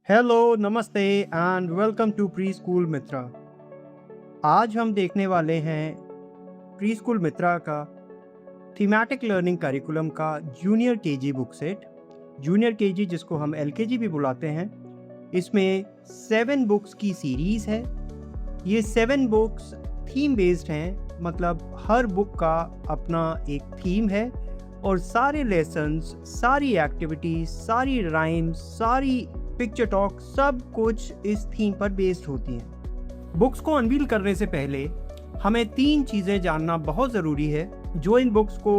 Hello, नमस्ते and welcome to pre school Mitra. आज हम देखने वाले हैं प्री स्कूल मित्रा का थीमेटिक लर्निंग करिकुलम का junior KG book set. Junior KG जिसको हम एलकेजी भी बुलाते हैं। इसमें 7 बुक्स की सीरीज़ है। ये 7 बुक्स थीम बेस्ड हैं, मतलब हर बुक का अपना एक थीम है और सारे लेसन्स, सारी एक्टिविटीज, सारी राइम्स, सारी पिक्चर टॉक, सब कुछ इस थीम पर बेस्ड होती हैं। बुक्स को अनवील करने से पहले हमें 3 चीज़ें जानना बहुत ज़रूरी है जो इन बुक्स को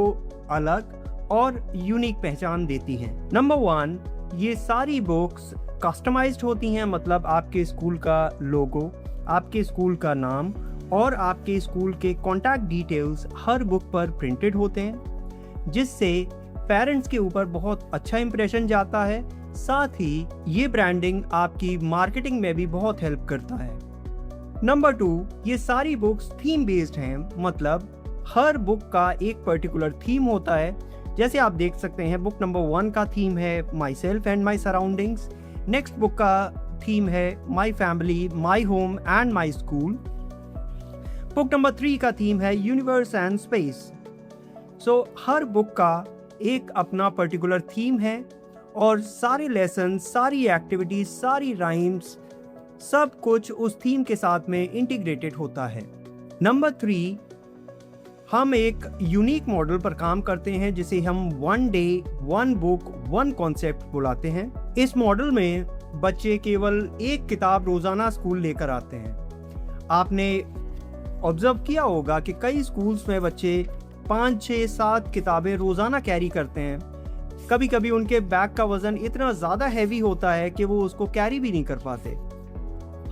अलग और यूनिक पहचान देती हैं। नंबर 1, ये सारी बुक्स कस्टमाइज्ड होती हैं, मतलब आपके स्कूल का लोगो, आपके स्कूल का नाम और आपके स्कूल के कॉन्टैक्ट डिटेल्स हर बुक पर प्रिंटेड होते हैं, जिससे पेरेंट्स के ऊपर बहुत अच्छा इंप्रेशन जाता है। साथ ही ये ब्रांडिंग आपकी मार्केटिंग में भी बहुत हेल्प करता है। नंबर 2, ये सारी बुक्स थीम बेस्ड हैं, मतलब हर बुक का एक पर्टिकुलर थीम होता है। जैसे आप देख सकते हैं, बुक नंबर 1 का थीम है myself and my surroundings. Next book का थीम है my family, my home and my school. Book number 3 का थीम है universe and space. So her book का एक अपना पर्टिकुलर थीम है और सारे लेसन, सारी एक्टिविटीज, सारी राइम्स, सब कुछ उस थीम के साथ में इंटीग्रेटेड होता है। नंबर 3, हम एक यूनिक मॉडल पर काम करते हैं जिसे हम 1 डे 1 बुक 1 कॉन्सेप्ट बुलाते हैं। इस मॉडल में बच्चे केवल एक किताब रोजाना स्कूल लेकर आते हैं। आपने ऑब्जर्व किया होगा कि कई स्कूल्स में बच्चे 5, 6, 7 किताबें रोजाना कैरी करते हैं। कभी कभी उनके बैग का वजन इतना ज़्यादा हैवी होता है कि वो उसको कैरी भी नहीं कर पाते।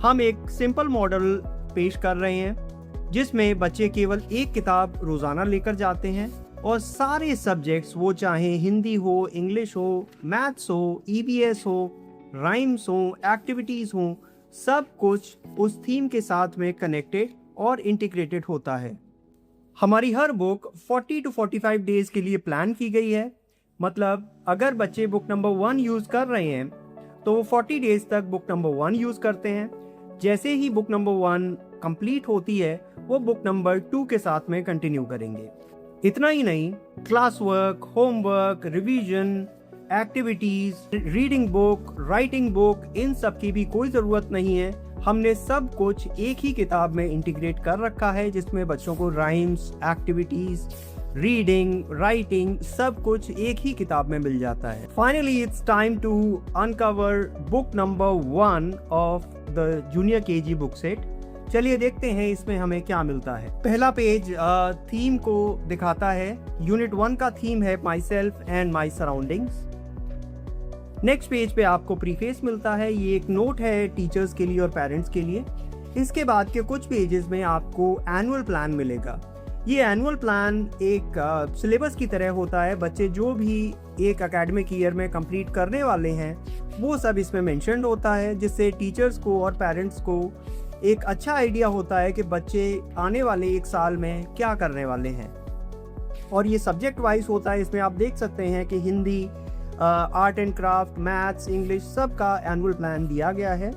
हम एक सिंपल मॉडल पेश कर रहे हैं जिसमें बच्चे केवल एक किताब रोज़ाना लेकर जाते हैं और सारे सब्जेक्ट्स, वो चाहे हिंदी हो, इंग्लिश हो, मैथ्स हो, ईवीएस हो, राइम्स हो, एक्टिविटीज़ हो, सब कुछ उस थीम के साथ में कनेक्टेड और इंटीग्रेटेड होता है। हमारी हर बुक 40 to 45 डेज के लिए प्लान की गई है। मतलब अगर बच्चे बुक नंबर 1 यूज़ कर रहे हैं तो वो 40 डेज तक बुक नंबर 1 यूज़ करते हैं। जैसे ही बुक नंबर 1 कंप्लीट होती है वो बुक नंबर 2 के साथ में कंटिन्यू करेंगे। इतना ही नहीं, class work, homework, revision, activities, reading book, writing book, इन सब की भी कोई ज़रूरत नहीं है। हमने सब कुछ एक ही किताब में इंटीग्रेट कर रखा है जिसमें बच्चों को राइम्स, एक्टिविटीज़, रीडिंग, राइटिंग, सब कुछ एक ही किताब में मिल जाता है। Finally it's time to uncover book number 1 of the junior KG book set. चलिए देखते हैं इसमें हमें क्या मिलता है। पहला पेज थीम को दिखाता है। यूनिट 1 का थीम है myself and my surroundings. Next page पे आपको प्रीफेस मिलता है। ये एक नोट है टीचर्स के लिए और पेरेंट्स के लिए। इसके बाद के कुछ पेजेस में आपको एनुअल प्लान मिलेगा। ये एनुअल प्लान एक सिलेबस की तरह होता है। बच्चे जो भी एक एकेडमिक ईयर में कंप्लीट करने वाले हैं वो सब इसमें मेंशन्ड होता है, जिससे टीचर्स को और पेरेंट्स को एक अच्छा आइडिया होता है कि बच्चे आने वाले 1 साल में क्या करने वाले हैं। और ये सब्जेक्ट वाइज होता है। इसमें आप देख सकते हैं कि Hindi, art and craft, maths, English, सब का एनुअल प्लान दिया गया है।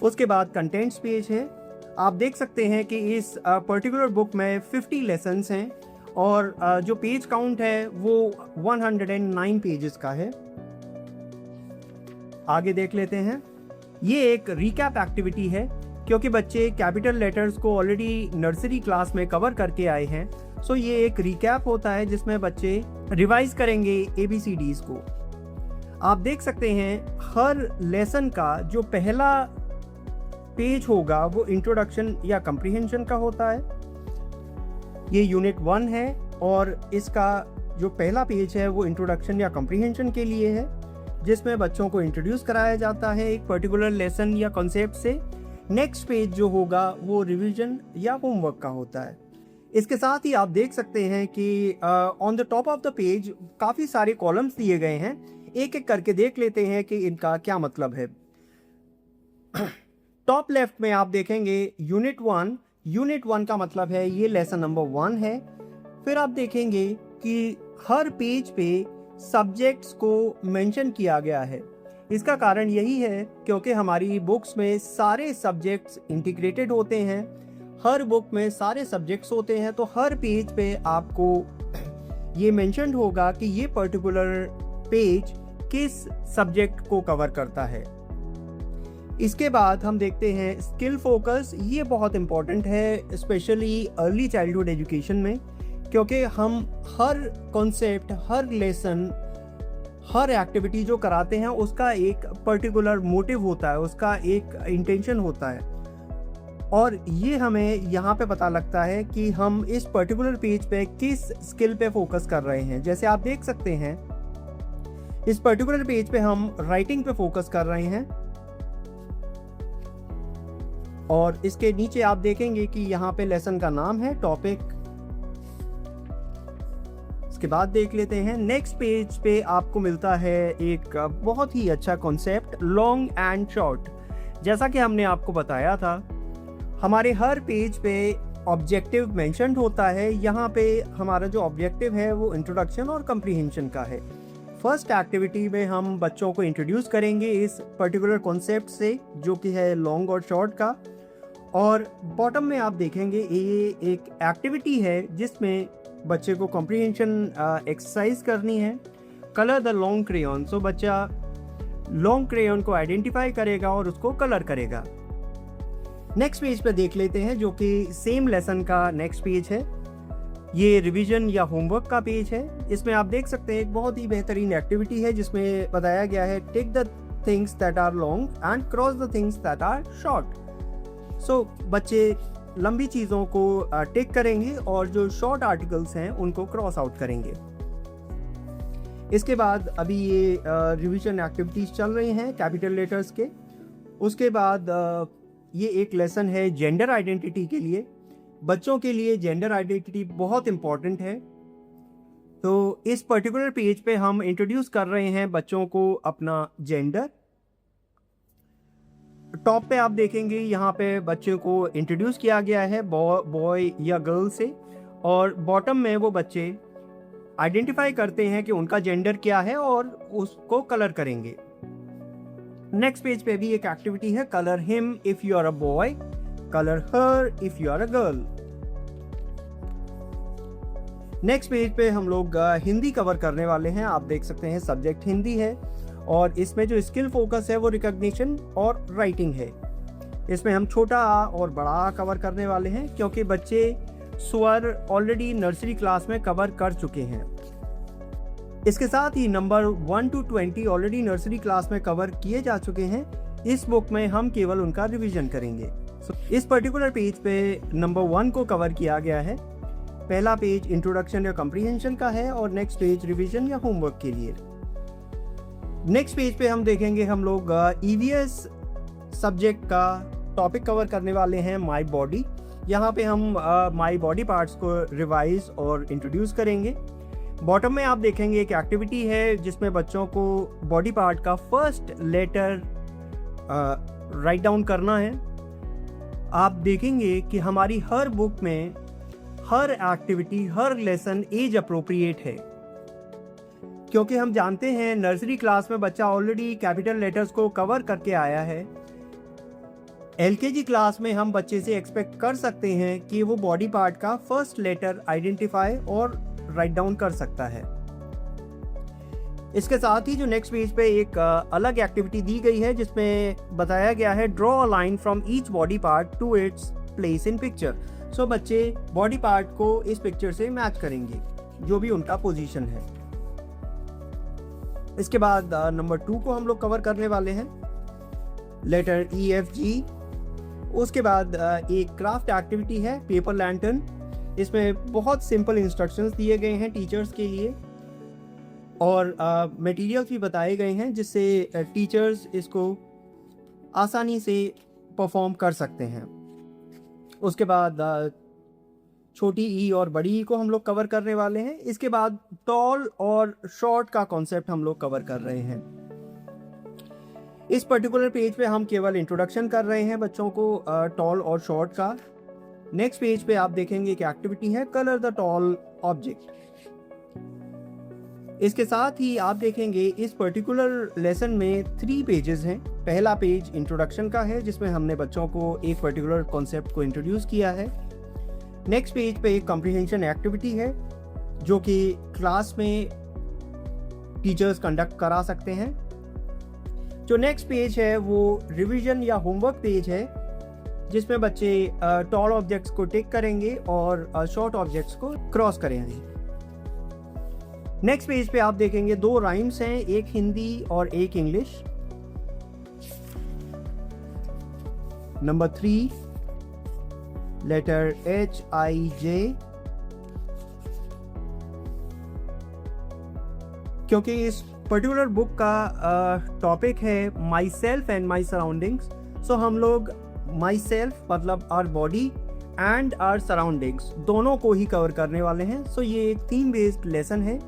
उसके बाद कंटेंट्स पेज है। आप देख सकते हैं कि इस पर्टिकुलर बुक में 50 लेसन्स हैं और जो पेज काउंट है वो 109 पेजेस का है। आगे देख लेते हैं। ये एक रिकैप एक्टिविटी है क्योंकि बच्चे कैपिटल लेटर्स को ऑलरेडी नर्सरी क्लास में कवर करके आए हैं। सो ये एक रिकैप होता है जिसमें बच्चे रिवाइज करेंगे ABCDs को। आप देख सकते हैं हर लेसन का जो पहला पेज होगा वो इंट्रोडक्शन या कंप्रीहेंशन का होता है। ये यूनिट 1 है और इसका जो पहला पेज है वो इंट्रोडक्शन या कंप्रीहेंशन के लिए है, जिसमें बच्चों को इंट्रोड्यूस कराया जाता है एक पर्टिकुलर लेसन या कॉन्सेप्ट से। नेक्स्ट पेज जो होगा वो रिवीजन या होमवर्क का होता है। इसके साथ ही आप देख सकते हैं कि on the top of the page काफ़ी सारे कॉलम्स दिए गए हैं। एक एक करके देख लेते हैं कि इनका क्या मतलब है। टॉप लेफ्ट में आप देखेंगे यूनिट 1। यूनिट 1 का मतलब है ये लेसन नंबर 1 है। फिर आप देखेंगे कि हर पेज पे सब्जेक्ट्स को मेंशन किया गया है। इसका कारण यही है क्योंकि हमारी बुक्स में सारे सब्जेक्ट्स इंटीग्रेटेड होते हैं, हर बुक में सारे सब्जेक्ट्स होते हैं, तो हर पेज पे आपको ये मेंशन होगा कि ये पर्टिकुलर पेज किस सब्जेक्ट को कवर करता है। इसके बाद हम देखते हैं स्किल फोकस। ये बहुत इम्पॉर्टेंट है स्पेशली अर्ली चाइल्डहुड एजुकेशन में, क्योंकि हम हर कॉन्सेप्ट, हर लेसन, हर एक्टिविटी जो कराते हैं उसका एक पर्टिकुलर मोटिव होता है, उसका एक इंटेंशन होता है, और ये हमें यहाँ पे पता लगता है कि हम इस पर्टिकुलर पेज पे किस स्किल पे फोकस कर रहे हैं। जैसे आप देख सकते हैं इस पर्टिकुलर पेज पे हम राइटिंग पे फोकस कर रहे हैं, और इसके नीचे आप देखेंगे कि यहाँ पे लेसन का नाम है टॉपिक। इसके बाद देख लेते हैं नेक्स्ट पेज पे आपको मिलता है एक बहुत ही अच्छा कॉन्सेप्ट, लॉन्ग एंड शॉर्ट। जैसा कि हमने आपको बताया था, हमारे हर पेज पे ऑब्जेक्टिव मेंशन्ड होता है। यहाँ पे हमारा जो ऑब्जेक्टिव है वो इंट्रोडक्शन और कंप्रीहेंशन का है। फर्स्ट एक्टिविटी में हम बच्चों को इंट्रोड्यूस करेंगे इस पर्टिकुलर कॉन्सेप्ट से, जो कि है लॉन्ग और शॉर्ट का। और बॉटम में आप देखेंगे ये एक एक्टिविटी है जिसमें बच्चे को कॉम्प्रीहेंशन एक्सरसाइज करनी है। Colour the long crayon. So बच्चा लॉन्ग क्रेयॉन को आइडेंटिफाई करेगा और उसको कलर करेगा। नेक्स्ट पेज पे देख लेते हैं, जो कि सेम लेसन का नेक्स्ट पेज है। ये रिवीजन या होमवर्क का पेज है। इसमें आप देख सकते हैं एक बहुत ही बेहतरीन एक्टिविटी है जिसमें बताया गया है tick the things that are long and cross the things that are short. So बच्चे लंबी चीज़ों को टिक करेंगे और जो शॉर्ट आर्टिकल्स हैं उनको क्रॉस आउट करेंगे। इसके बाद अभी ये रिवीजन एक्टिविटीज़ चल रही हैं कैपिटल लेटर्स के। उसके बाद ये एक लेसन है जेंडर आइडेंटिटी के लिए। बच्चों के लिए जेंडर आइडेंटिटी बहुत इम्पॉर्टेंट है, तो इस पर्टिकुलर पेज पे हम इंट्रोड्यूस कर रहे हैं बच्चों को अपना जेंडर। टॉप पे आप देखेंगे यहाँ पे बच्चों को इंट्रोड्यूस किया गया है बॉय या गर्ल से, और बॉटम में वो बच्चे आइडेंटिफाई करते हैं कि उनका जेंडर क्या है और उसको कलर करेंगे। नेक्स्ट पेज पे भी एक एक्टिविटी है, colour him if you are a boy, colour her if you are a girl. Next page पे हम लोग हिंदी कवर करने वाले हैं। आप देख सकते हैं सब्जेक्ट हिंदी है, और इसमें जो स्किल फोकस है वो रिकॉग्निशन और राइटिंग है। इसमें हम छोटा आ और बड़ा आ कवर करने वाले हैं, क्योंकि बच्चे स्वर ऑलरेडी नर्सरी क्लास में कवर कर चुके हैं। इसके साथ ही number 1 to 20 already nursery class में कवर किए जा चुके हैं। इस बुक में हम केवल उनका रिवीजन करेंगे। इस पर्टिकुलर पेज पे नंबर 1 को कवर किया गया है। पहला पेज इंट्रोडक्शन या कंप्रीहेंशन का है, और नेक्स्ट पेज रिवीजन या होमवर्क के लिए। नेक्स्ट पेज पे हम देखेंगे हम लोग ईवीएस सब्जेक्ट का टॉपिक कवर करने वाले हैं, माय बॉडी। यहाँ पे हम माय बॉडी पार्ट्स को रिवाइज और इंट्रोड्यूस करेंगे। बॉटम में आप देखेंगे एक एक्टिविटी है जिसमें बच्चों को बॉडी पार्ट का फर्स्ट लेटर राइट डाउन करना है। आप देखेंगे कि हमारी हर बुक में हर एक्टिविटी, हर लेसन एज अप्रोप्रिएट है, क्योंकि हम जानते हैं नर्सरी क्लास में बच्चा ऑलरेडी कैपिटल लेटर्स को कवर करके आया है। एलकेजी क्लास में हम बच्चे से एक्सपेक्ट कर सकते हैं कि वो बॉडी पार्ट का फर्स्ट लेटर आइडेंटिफाई और राइट डाउन कर सकता है। इसके साथ ही जो नेक्स्ट पेज पे एक अलग एक्टिविटी दी गई है जिसमें बताया गया है draw a line from each body part to its place in picture. So बच्चे बॉडी पार्ट को इस पिक्चर से मैच करेंगे, जो भी उनका पोजीशन है। इसके बाद नंबर 2 को हम लोग कवर करने वाले हैं, लेटर EFG। उसके बाद एक क्राफ्ट एक्टिविटी है, पेपर लैंटर्न। इसमें बहुत सिंपल इंस्ट्रक्शंस दिए गए हैं टीचर्स के लिए, और मटेरियल्स भी बताए गए हैं जिससे टीचर्स इसको आसानी से परफॉर्म कर सकते हैं। उसके बाद छोटी ई और बड़ी ई को हम लोग कवर करने वाले हैं। इसके बाद टॉल और शॉर्ट का कॉन्सेप्ट हम लोग कवर कर रहे हैं। इस पर्टिकुलर पेज पे हम केवल इंट्रोडक्शन कर रहे हैं बच्चों को टॉल और शॉर्ट का। नेक्स्ट पेज पे आप देखेंगे एक एक्टिविटी है, कलर द टॉल ऑब्जेक्ट। इसके साथ ही आप देखेंगे इस पर्टिकुलर लेसन में 3 पेजेस हैं। पहला पेज इंट्रोडक्शन का है जिसमें हमने बच्चों को एक पर्टिकुलर कॉन्सेप्ट को इंट्रोड्यूस किया है। नेक्स्ट पेज पे एक कॉम्प्रिहेंशन एक्टिविटी है जो कि क्लास में टीचर्स कंडक्ट करा सकते हैं। जो नेक्स्ट पेज है वो रिवीजन या होमवर्क पेज है जिसमें बच्चे टॉल ऑब्जेक्ट्स को टिक करेंगे और शॉर्ट ऑब्जेक्ट्स को क्रॉस करेंगे। नेक्स्ट पेज पे आप देखेंगे 2 राइम्स हैं, एक हिंदी और एक इंग्लिश। Number 3 letter HIJ। क्योंकि इस पर्टिकुलर बुक का टॉपिक है myself and my surroundings, so हम लोग माई सेल्फ मतलब our body and our surroundings दोनों को ही कवर करने वाले हैं। सो ये एक थीम बेस्ड लेसन है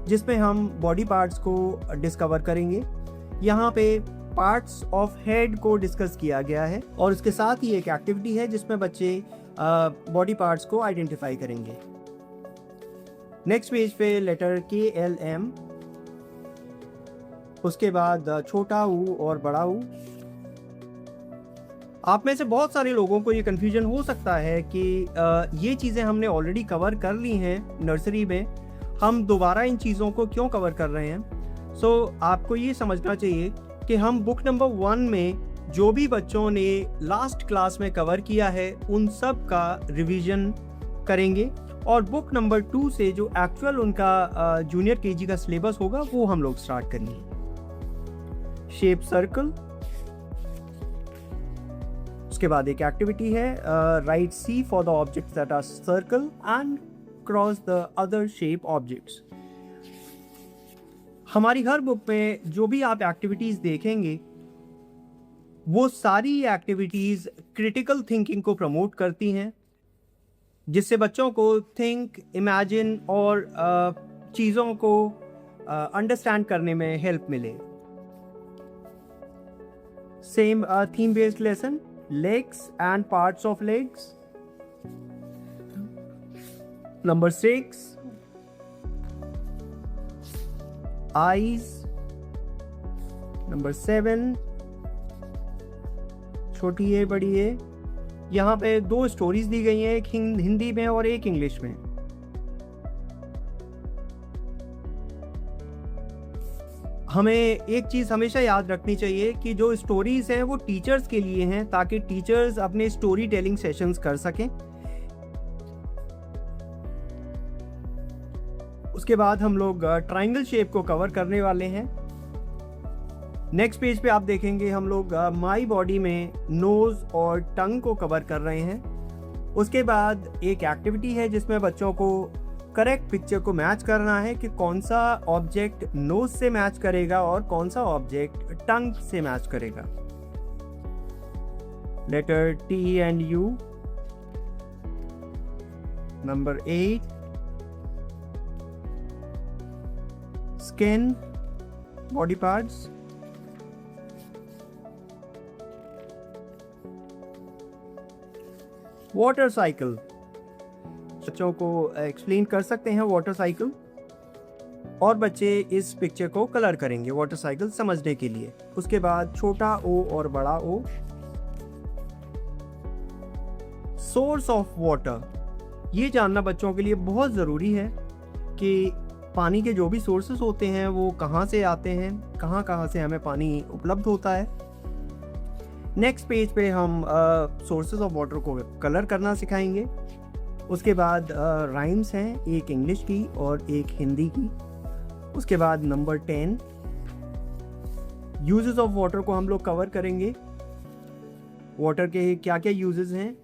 जिसमें हम बॉडी पार्ट्स को डिस्कवर करेंगे। यहाँ पे पार्ट्स ऑफ हेड को डिस्कस किया गया है और उसके साथ ही एक एक्टिविटी है जिसमें बच्चे बॉडी पार्ट्स को आइडेंटिफाई करेंगे। नेक्स्ट पेज पे लेटर KLM, उसके बाद छोटा ऊ और बड़ा ऊ। आप में से बहुत सारे लोगों को ये कन्फ्यूजन हो सकता है कि ये चीज़ें हमने ऑलरेडी कवर कर ली हैं नर्सरी में, हम दोबारा इन चीज़ों को क्यों कवर कर रहे हैं। सो आपको ये समझना चाहिए कि हम बुक नंबर 1 में जो भी बच्चों ने लास्ट क्लास में कवर किया है उन सब का रिवीजन करेंगे और बुक नंबर 2 से जो एक्चुअल उनका जूनियर KG का सिलेबस होगा वो हम लोग स्टार्ट करेंगे। शेप सर्कल, उसके बाद एक एक्टिविटी है right C for the objects that are circle and cross the other shape objects. हमारी हर बुक में जो भी आप एक्टिविटीज देखेंगे वो सारी एक्टिविटीज क्रिटिकल थिंकिंग को प्रमोट करती हैं, जिससे बच्चों को थिंक, इमेजिन और चीज़ों को अंडरस्टैंड करने में हेल्प मिले। Same theme based lesson, legs and parts of legs. Number 6 eyes। Number 7 छोटी है बड़ी है। यहाँ पे 2 स्टोरीज दी गई हैं, एक हिंदी में और एक इंग्लिश में। हमें एक चीज़ हमेशा याद रखनी चाहिए कि जो स्टोरीज हैं वो टीचर्स के लिए हैं ताकि टीचर्स अपने स्टोरी टेलिंग सेशंस कर सकें। उसके बाद हम लोग ट्रायंगल शेप को कवर करने वाले हैं। नेक्स्ट पेज पे आप देखेंगे हम लोग माई बॉडी में नोज और टंग को कवर कर रहे हैं। उसके बाद एक एक्टिविटी है जिसमें बच्चों को करेक्ट पिक्चर को मैच करना है कि कौन सा ऑब्जेक्ट नोज से मैच करेगा और कौन सा ऑब्जेक्ट टंग से मैच करेगा। Letter T and U। Number 8 skin, body parts. Water cycle, बच्चों को एक्सप्लेन कर सकते हैं वाटर साइकिल और बच्चे इस पिक्चर को कलर करेंगे वाटर साइकिल समझने के लिए। उसके बाद छोटा ओ और बड़ा ओ। सोर्स ऑफ वाटर, ये जानना बच्चों के लिए बहुत ज़रूरी है कि पानी के जो भी सोर्सेस होते हैं वो कहाँ से आते हैं, कहाँ कहाँ से हमें पानी उपलब्ध होता है। नेक्स्ट पेज पे हम सोर्सेस ऑफ वाटर को कलर करना सिखाएंगे। उसके बाद राइम्स हैं, एक इंग्लिश की और एक हिंदी की। उसके बाद नंबर 10 यूजेस ऑफ वाटर को हम लोग कवर करेंगे, वाटर के क्या क्या यूजेस हैं।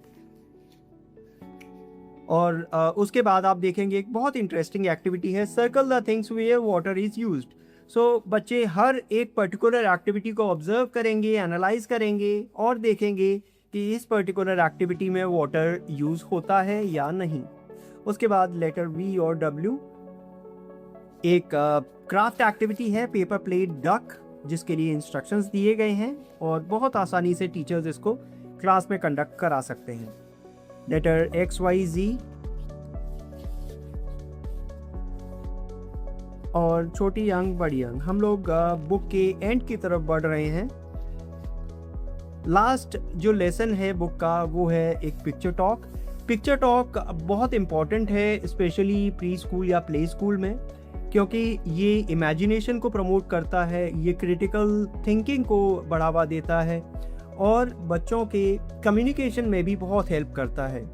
और उसके बाद आप देखेंगे एक बहुत इंटरेस्टिंग एक्टिविटी है, circle the things where water is used. So बच्चे हर एक पर्टिकुलर एक्टिविटी को ऑब्जर्व करेंगे, एनालाइज करेंगे और देखेंगे कि इस पर्टिकुलर एक्टिविटी में वाटर यूज़ होता है या नहीं। उसके बाद लेटर V और W, एक क्राफ्ट एक्टिविटी है, पेपर प्लेट डक, जिसके लिए इंस्ट्रक्शंस दिए गए हैं और बहुत आसानी से टीचर्स इसको क्लास में कंडक्ट करा सकते हैं। लेटर XYZ और छोटी अंक बड़ी अंक, हम लोग बुक के एंड की तरफ बढ़ रहे हैं। लास्ट जो लेसन है बुक का वो है एक पिक्चर टॉक। पिक्चर टॉक बहुत इम्पॉर्टेंट है स्पेशली प्री स्कूल या प्ले स्कूल में, क्योंकि ये इमेजिनेशन को प्रमोट करता है, ये क्रिटिकल थिंकिंग को बढ़ावा देता है और बच्चों के कम्युनिकेशन में भी बहुत हेल्प करता है।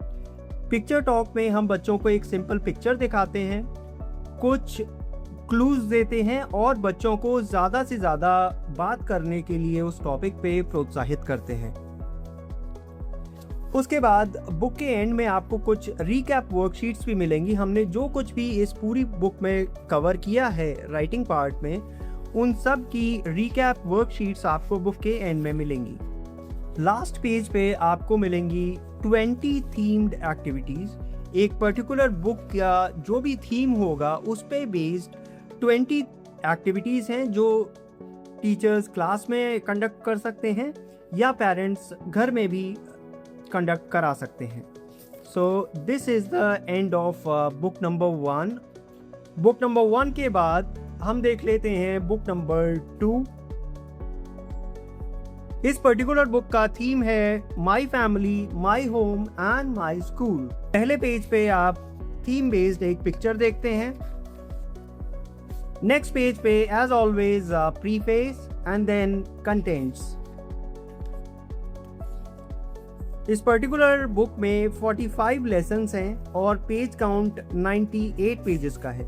पिक्चर टॉक में हम बच्चों को एक सिंपल पिक्चर दिखाते हैं, कुछ क्लूज देते हैं और बच्चों को ज़्यादा से ज़्यादा बात करने के लिए उस टॉपिक पे प्रोत्साहित करते हैं। उसके बाद बुक के एंड में आपको कुछ रीकैप वर्कशीट्स भी मिलेंगी। हमने जो कुछ भी इस पूरी बुक में कवर किया है राइटिंग पार्ट में, उन सब की रीकैप वर्कशीट्स आपको बुक के एंड में मिलेंगी। लास्ट पेज पे आपको मिलेंगी 20 थीम्ड एक्टिविटीज़। एक पर्टिकुलर बुक का जो भी थीम होगा उस पे बेस्ड 20 एक्टिविटीज़ हैं जो टीचर्स क्लास में कंडक्ट कर सकते हैं या पेरेंट्स घर में भी कंडक्ट करा सकते हैं। So this is the end of book number 1। Book number 1 के बाद हम देख लेते हैं बुक नंबर 2। इस पर्टिकुलर बुक का थीम है my family, my home and my school. पहले पेज पे आप थीम बेस्ड एक पिक्चर देखते हैं। नेक्स्ट पेज पे as always preface and then contents. इस पर्टिकुलर बुक में 45 लेसन्स हैं और पेज काउंट 98 पेजेस का है।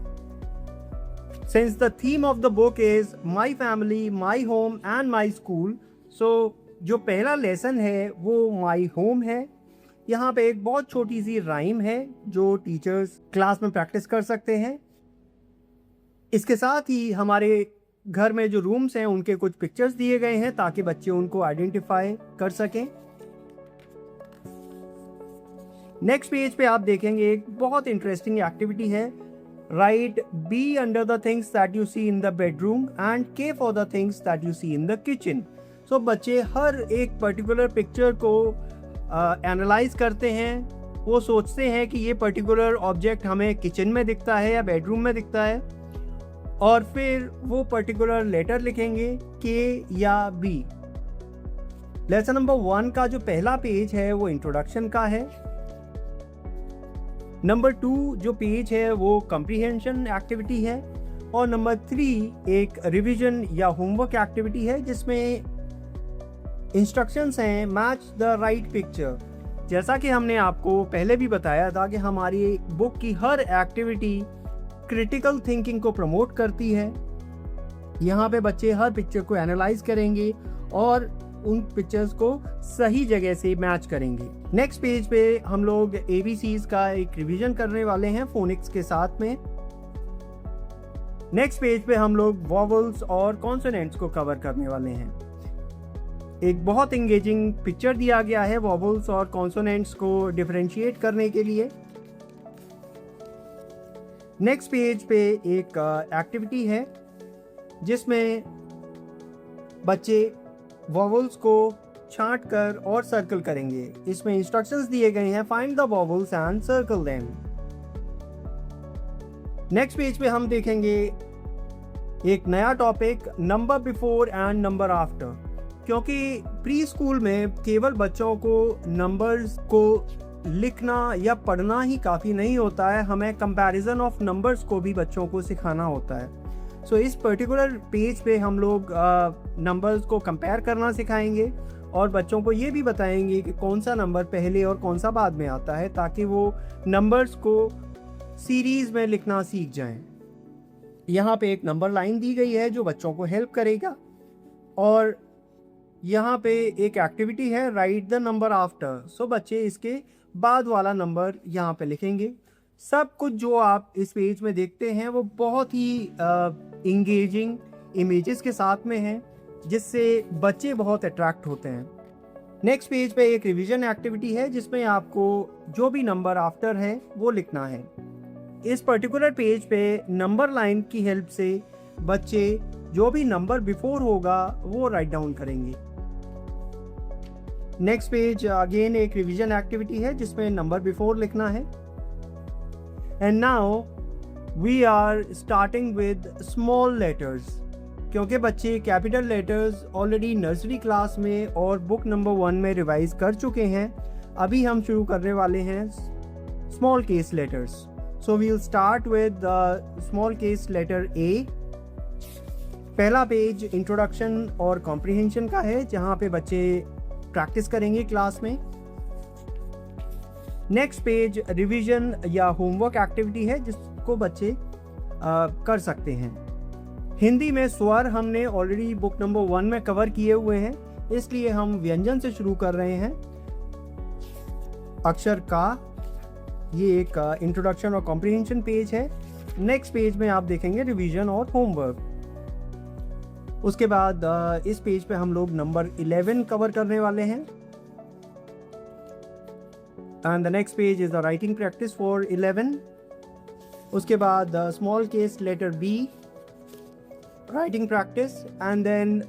Since the theme of the book is my family, my home and my school, so जो पहला लेसन है वो माई होम है। यहाँ पे एक बहुत छोटी सी राइम है जो टीचर्स क्लास में प्रैक्टिस कर सकते हैं। इसके साथ ही हमारे घर में जो रूम्स हैं उनके कुछ पिक्चर्स दिए गए हैं ताकि बच्चे उनको आइडेंटिफाई कर सकें। नेक्स्ट पेज पे आप देखेंगे एक बहुत इंटरेस्टिंग एक्टिविटी है, write B under the things that you see in the bedroom and K for the things that you see in the kitchen. So बच्चे हर एक पर्टिकुलर पिक्चर को एनालाइज करते हैं। वो सोचते हैं कि ये पर्टिकुलर ऑब्जेक्ट हमें किचन में दिखता है या बेडरूम में दिखता है, और फिर वो पर्टिकुलर लेटर लिखेंगे के या बी। लेसन नंबर 1 का जो पहला पेज है वो इंट्रोडक्शन का है। नंबर 2 जो पेज है वो कंप्रीहेंशन एक्टिविटी है, और नंबर 3 एक रिवीजन या होमवर्क एक्टिविटी है जिसमें इंस्ट्रक्शंस हैं मैच द राइट पिक्चर। जैसा कि हमने आपको पहले भी बताया था कि हमारी बुक की हर एक्टिविटी क्रिटिकल थिंकिंग को प्रमोट करती है। यहाँ पे बच्चे हर पिक्चर को एनालाइज करेंगे और उन पिक्चर्स को सही जगह से मैच करेंगे। नेक्स्ट पेज पे हम लोग ABCs का एक रिवीजन करने वाले हैं फोनिक्स के साथ में। नेक्स्ट पेज पे हम लोग वॉवल्स और कॉन्सोनेंट्स को कवर करने वाले हैं। एक बहुत इंगेजिंग पिक्चर दिया गया है वॉवल्स और कॉन्सोनेंट्स को डिफरेंशिएट करने के लिए। नेक्स्ट पेज पे एक एक्टिविटी है जिसमें बच्चे वॉवल्स को छांट कर और सर्कल करेंगे। इसमें इंस्ट्रक्शंस दिए गए हैं, find the vowels and circle them. Next page पे हम देखेंगे एक नया topic, number before and number after. क्योंकि प्री स्कूल में केवल बच्चों को नंबर्स को लिखना या पढ़ना ही काफ़ी नहीं होता है, हमें कंपैरिजन ऑफ नंबर्स को भी बच्चों को सिखाना होता है। सो इस पर्टिकुलर पेज पे हम लोग नंबर्स को कंपेयर करना सिखाएंगे और बच्चों को ये भी बताएंगे कि कौन सा नंबर पहले और कौन सा बाद में आता है, ताकि वो नंबर्स को सीरीज़ में लिखना सीख जाएं। यहाँ पे एक नंबर लाइन दी गई है जो बच्चों को हेल्प करेगा, और यहाँ पे एक एक्टिविटी है राइट द नंबर आफ्टर। सो बच्चे इसके बाद वाला नंबर यहाँ पे लिखेंगे। सब कुछ जो आप इस पेज में देखते हैं वो बहुत ही इंगेजिंग इमेजेस के साथ में है, जिससे बच्चे बहुत अट्रैक्ट होते हैं। नेक्स्ट पेज पे एक रिवीजन एक्टिविटी है जिसमें आपको जो भी नंबर आफ्टर है वो लिखना है। इस पर्टिकुलर पेज पे नंबर लाइन की हेल्प से बच्चे जो भी नंबर बिफोर होगा वो राइट डाउन करेंगे। नेक्स्ट पेज अगेन एक रिवीजन एक्टिविटी है जिसमें नंबर बिफोर लिखना है। And now we are starting with small letters, क्योंकि बच्चे capital letters already nursery class में और बुक नंबर 1 में रिवाइज कर चुके हैं। अभी हम शुरू करने वाले हैं small case letters. So we will start with small case letter A. पहला पेज इंट्रोडक्शन और कॉम्प्रिहेंशन का है, जहाँ पे बच्चे प्रैक्टिस करेंगे क्लास में। नेक्स्ट पेज रिवीजन या होमवर्क एक्टिविटी है, जिसको बच्चे कर सकते हैं। हिंदी में स्वर हमने ऑलरेडी बुक नंबर 1 में कवर किए हुए हैं, इसलिए हम व्यंजन से शुरू कर रहे हैं। अक्षर का ये एक इंट्रोडक्शन और कॉम्प्रिहेंशन पेज है। नेक्स्ट पेज में आप देखेंगे रिवीजन और होमवर्क। उसके बाद इस पेज पे हम लोग नंबर 11 कवर करने वाले हैं। And the next page is the writing practice for 11। उसके बाद small case letter B, writing practice. And then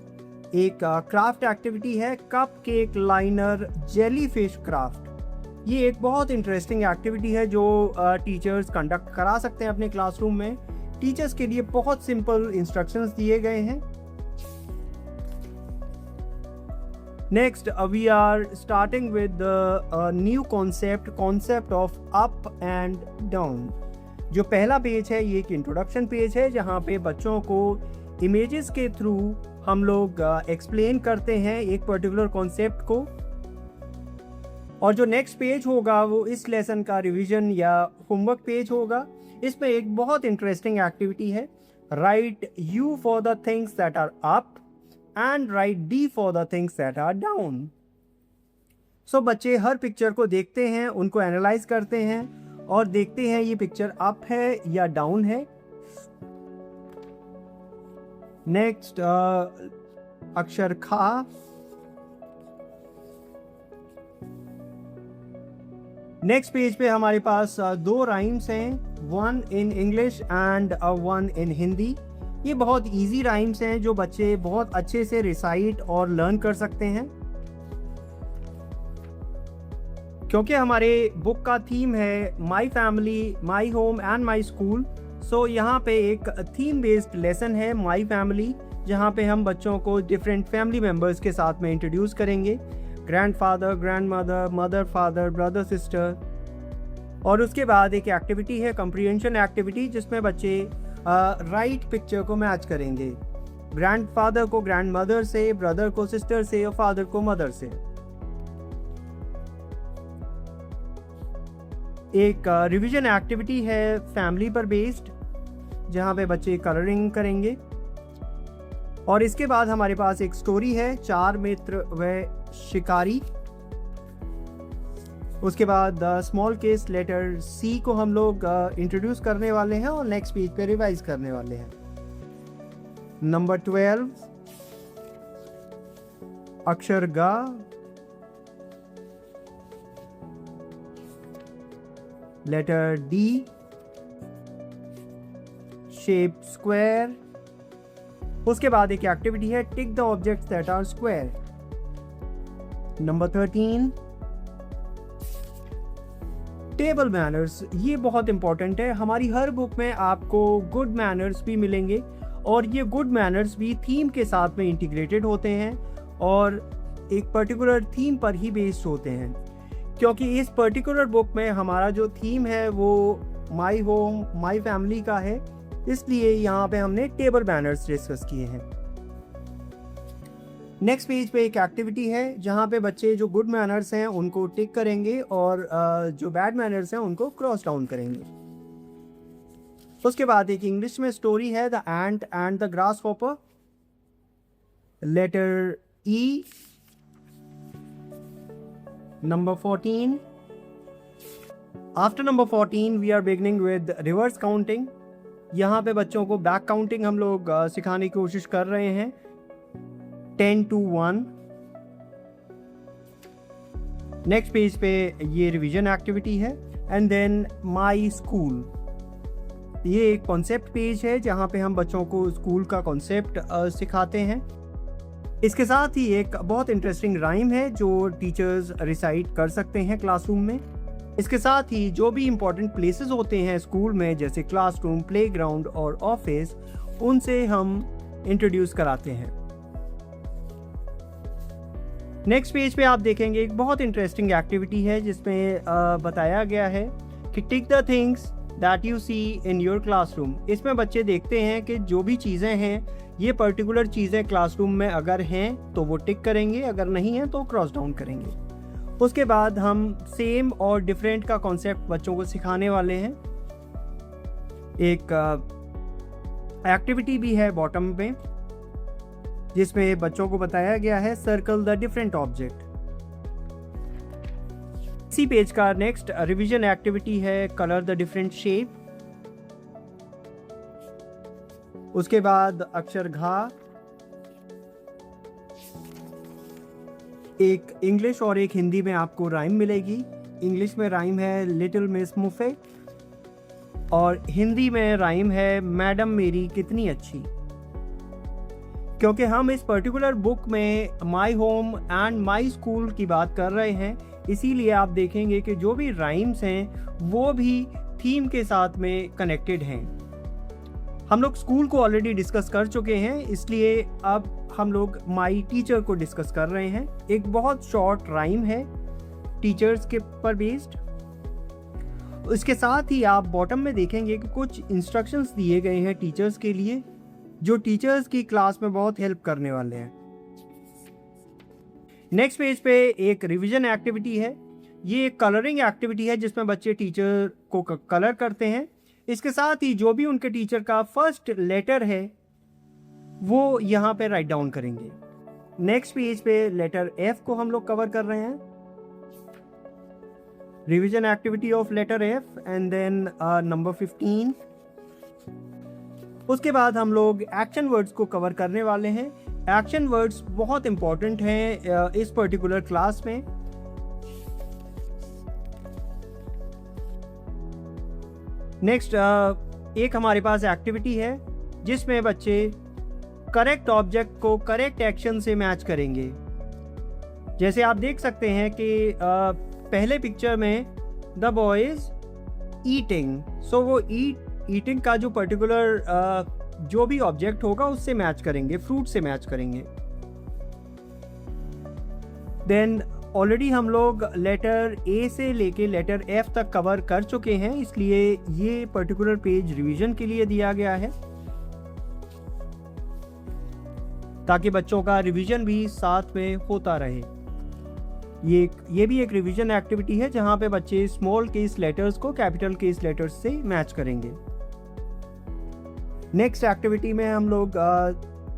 एक क्राफ्ट एक्टिविटी है, cupcake liner jellyfish craft. ये एक बहुत इंटरेस्टिंग एक्टिविटी है जो टीचर्स कंडक्ट करा सकते हैं अपने क्लासरूम में। टीचर्स के लिए बहुत सिंपल इंस्ट्रक्शंस दिए गए हैं। Next we are starting with new concept of up and down. जो पहला पेज है ये एक इंट्रोडक्शन पेज है, जहाँ पे बच्चों को इमेजेस के थ्रू हम लोग एक्सप्लेन करते हैं एक पर्टिकुलर कॉन्सेप्ट को। और जो नेक्स्ट पेज होगा वो इस लेसन का रिवीजन या होमवर्क पेज होगा। इसमें एक बहुत इंटरेस्टिंग एक्टिविटी है, write U for the things that are up and write D for the things that are down. So बच्चे हर पिक्चर को देखते हैं, उनको एनालाइज करते हैं और देखते हैं ये पिक्चर अप है या डाउन है। नेक्स्ट अक्षर खा। नेक्स्ट पेज पे हमारे पास 2 राइम्स हैं, 1 इन इंग्लिश एंड 1 इन हिंदी। ये बहुत इजी राइम्स हैं जो बच्चे बहुत अच्छे से रिसाइट और लर्न कर सकते हैं। क्योंकि हमारे बुक का थीम है my family, my home and my school, so यहाँ पे एक थीम बेस्ड लेसन है माई फैमिली, जहाँ पे हम बच्चों को डिफरेंट फैमिली मेम्बर्स के साथ में इंट्रोड्यूस करेंगे, grandfather, grandmother, mother, father, brother, sister. और उसके बाद एक एक्टिविटी है कॉम्प्रिहेंशन एक्टिविटी, जिसमें बच्चे राइट पिक्चर को मैच करेंगे, ग्रैंडफादर को ग्रैंडमदर से, ब्रदर को सिस्टर से और फादर को मदर से। एक रिवीजन एक्टिविटी है फैमिली पर बेस्ड, जहाँ पे बच्चे कलरिंग करेंगे। और इसके बाद हमारे पास एक स्टोरी है, 4 मित्र व शिकारी। उसके बाद स्मॉल केस लेटर सी को हम लोग इंट्रोड्यूस करने वाले हैं और नेक्स्ट पेज पे रिवाइज करने वाले हैं। नंबर 12 अक्षर गा। Letter D shape square. उसके बाद एक एक्टिविटी है tick the objects that are square. Number 13 table manners. ये बहुत इंपॉर्टेंट है, हमारी हर बुक में आपको गुड मैनर्स भी मिलेंगे और ये गुड मैनर्स भी थीम के साथ में इंटीग्रेटेड होते हैं और एक पर्टिकुलर थीम पर ही बेस्ड होते हैं। क्योंकि इस पर्टिकुलर बुक में हमारा जो थीम है वो माई होम, माई फैमिली का है, इसलिए यहाँ पे हमने टेबल मैनर्स डिस्कस किए हैं। नेक्स्ट पेज पे एक एक्टिविटी है जहाँ पे बच्चे जो गुड मैनर्स हैं उनको टिक करेंगे और जो बैड मैनर्स हैं उनको क्रॉस डाउन करेंगे। उसके बाद एक इंग्लिश में स्टोरी है the ant and the grasshopper. Letter E. Number 14। After number 14 we are beginning with reverse counting. यहाँ पे बच्चों को बैक काउंटिंग हम लोग सिखाने की कोशिश कर रहे हैं, 10 to 1। नेक्स्ट पेज पे ये रिवीजन एक्टिविटी है एंड देन माई स्कूल। ये एक कॉन्सेप्ट पेज है जहाँ पे हम बच्चों को स्कूल का कॉन्सेप्ट सिखाते हैं। इसके साथ ही एक बहुत इंटरेस्टिंग राइम है जो टीचर्स रिसाइट कर सकते हैं क्लासरूम में। इसके साथ ही जो भी इम्पोर्टेंट प्लेसेस होते हैं स्कूल में, जैसे क्लासरूम, प्लेग्राउंड और ऑफिस, उनसे हम इंट्रोड्यूस कराते हैं। नेक्स्ट पेज पे आप देखेंगे एक बहुत इंटरेस्टिंग एक्टिविटी है जिसमें बताया गया है कि tick the things that you see in your classroom. इसमें बच्चे देखते हैं कि जो भी चीज़ें हैं, ये पर्टिकुलर चीज़ें क्लासरूम में अगर हैं तो वो टिक करेंगे, अगर नहीं हैं तो क्रॉस डाउन करेंगे। उसके बाद हम सेम और डिफरेंट का कॉन्सेप्ट बच्चों को सिखाने वाले हैं। एक एक्टिविटी भी है बॉटम में जिसमें बच्चों को बताया गया है सर्कल द डिफरेंट ऑब्जेक्ट। इसी पेज का नेक्स्ट रिवीजन एक्टिविटी है कलर द डिफरेंट शेप। उसके बाद अक्षर घा, एक इंग्लिश और एक हिंदी में आपको राइम मिलेगी। इंग्लिश में राइम है लिटिल मिस मुफे और हिंदी में राइम है मैडम मेरी कितनी अच्छी। क्योंकि हम इस पर्टिकुलर बुक में माई होम एंड माई स्कूल की बात कर रहे हैं, इसीलिए आप देखेंगे कि जो भी राइम्स हैं वो भी थीम के साथ में कनेक्टेड हैं। हम लोग स्कूल को ऑलरेडी डिस्कस कर चुके हैं, इसलिए अब हम लोग माई टीचर को डिस्कस कर रहे हैं। एक बहुत शॉर्ट राइम है टीचर्स के पर बेस्ड। इसके साथ ही आप बॉटम में देखेंगे कि कुछ इंस्ट्रक्शंस दिए गए हैं टीचर्स के लिए, जो टीचर्स की क्लास में बहुत हेल्प करने वाले हैं। नेक्स्ट पेज पे एक रिवीजन एक्टिविटी है। ये एक कलरिंग एक्टिविटी है जिसमें बच्चे टीचर को कलर करते हैं। इसके साथ ही जो भी उनके टीचर का फर्स्ट लेटर है वो यहाँ पे राइट डाउन करेंगे। नेक्स्ट पेज पे लेटर एफ को हम लोग कवर कर रहे हैं। Revision activity of letter F and then number 15। उसके बाद हम लोग एक्शन वर्ड्स को कवर करने वाले हैं। एक्शन वर्ड्स बहुत इंपॉर्टेंट हैं इस पर्टिकुलर क्लास में। नेक्स्ट एक हमारे पास एक्टिविटी है जिसमें बच्चे करेक्ट ऑब्जेक्ट को करेक्ट एक्शन से मैच करेंगे। जैसे आप देख सकते हैं कि पहले पिक्चर में द बॉय इज ईटिंग, सो वो ईटिंग का जो पर्टिकुलर जो भी ऑब्जेक्ट होगा उससे मैच करेंगे, फ्रूट से मैच करेंगे। देन ऑलरेडी हम लोग लेटर ए से लेके लेटर एफ तक कवर कर चुके हैं, इसलिए ये पर्टिकुलर पेज रिवीजन के लिए दिया गया है ताकि बच्चों का रिवीजन भी साथ में होता रहे। ये भी एक रिवीजन एक्टिविटी है जहां पे बच्चे स्मॉल केस लेटर्स को कैपिटल केस लेटर्स से मैच करेंगे। नेक्स्ट एक्टिविटी में हम लोग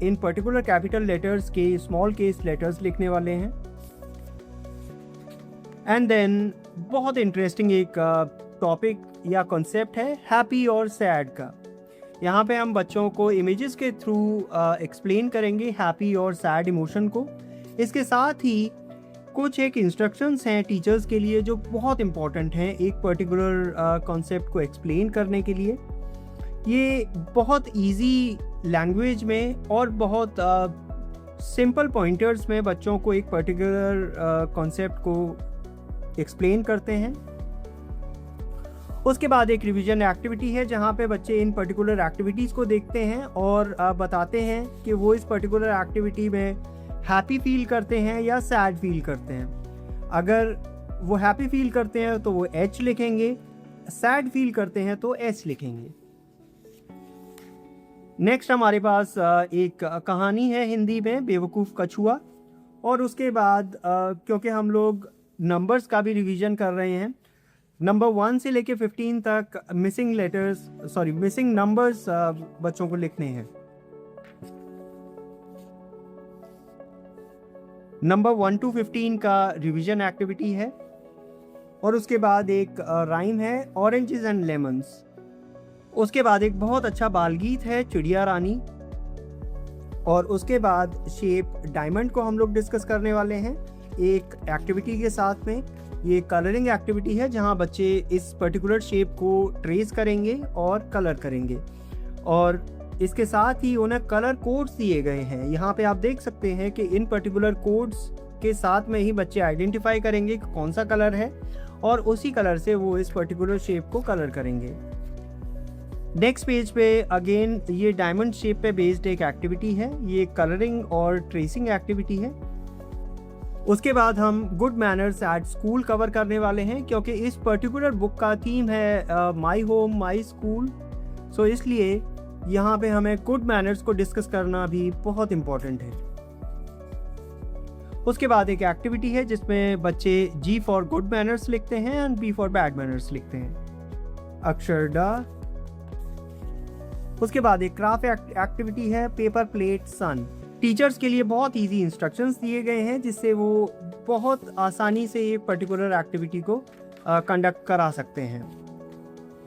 इन पर्टिकुलर कैपिटल लेटर्स के स्मॉल केस लेटर्स लिखने वाले हैं। एंड देन बहुत इंटरेस्टिंग एक टॉपिक या कॉन्सेप्ट है हैप्पी और सैड का। यहाँ पे हम बच्चों को इमेजेस के थ्रू एक्सप्लेन करेंगे हैप्पी और सैड इमोशन को। इसके साथ ही कुछ एक इंस्ट्रक्शंस हैं टीचर्स के लिए जो बहुत इंपॉर्टेंट हैं एक पर्टिकुलर कॉन्सेप्ट को एक्सप्लेन करने के लिए। ये बहुत इजी लैंग्वेज में और बहुत सिंपल पॉइंटर्स में बच्चों को एक पर्टिकुलर कॉन्सेप्ट को एक्सप्लेन करते हैं। उसके बाद एक रिवीजन एक्टिविटी है जहाँ पे बच्चे इन पर्टिकुलर एक्टिविटीज़ को देखते हैं और बताते हैं कि वो इस पर्टिकुलर एक्टिविटी में हैप्पी फील करते हैं या सैड फील करते हैं। अगर वो हैप्पी फील करते हैं तो वो एच लिखेंगे, सैड फील करते हैं तो एस लिखेंगे। नेक्स्ट हमारे पास एक कहानी है हिंदी में बेवकूफ़ कछुआ। और उसके बाद क्योंकि हम लोग नंबर्स का भी रिवीजन कर रहे हैं, नंबर 1 से लेके 15 तक मिसिंग नंबर्स बच्चों को लिखने हैं। नंबर 1 to 15 का रिवीजन एक्टिविटी है। और उसके बाद एक राइम है ऑरेंजेस एंड लेमन्स। उसके बाद एक बहुत अच्छा बाल गीत है चिड़िया रानी। और उसके बाद शेप डायमंड को हम लोग डिस्कस करने वाले हैं एक एक्टिविटी के साथ में। ये कलरिंग एक्टिविटी है जहां बच्चे इस पर्टिकुलर शेप को ट्रेस करेंगे और कलर करेंगे। और इसके साथ ही उन्हें कलर कोड्स दिए गए हैं। यहाँ पे आप देख सकते हैं कि इन पर्टिकुलर कोड्स के साथ में ही बच्चे आइडेंटिफाई करेंगे कि कौन सा कलर है और उसी कलर से वो इस पर्टिकुलर शेप को कलर करेंगे। नेक्स्ट पेज पे अगेन ये डायमंड शेप पे बेस्ड एक एक्टिविटी है, ये कलरिंग और ट्रेसिंग एक्टिविटी है। उसके बाद हम good manners at school cover करने वाले हैं, क्योंकि इस पर्टिकुलर बुक का थीम है माई होम माई स्कूल। सो इसलिए यहाँ पे हमें गुड मैनर्स को डिस्कस करना भी बहुत इम्पोर्टेंट है। उसके बाद एक एक्टिविटी है जिसमें बच्चे G फॉर गुड मैनर्स लिखते हैं and B for bad manners लिखते हैं, अक्षर ड। उसके बाद एक क्राफ्ट एक्टिविटी है, पेपर प्लेट सन। टीचर्स के लिए बहुत इजी इंस्ट्रक्शंस दिए गए हैं जिससे वो बहुत आसानी से ये पर्टिकुलर एक्टिविटी को कंडक्ट करा सकते हैं।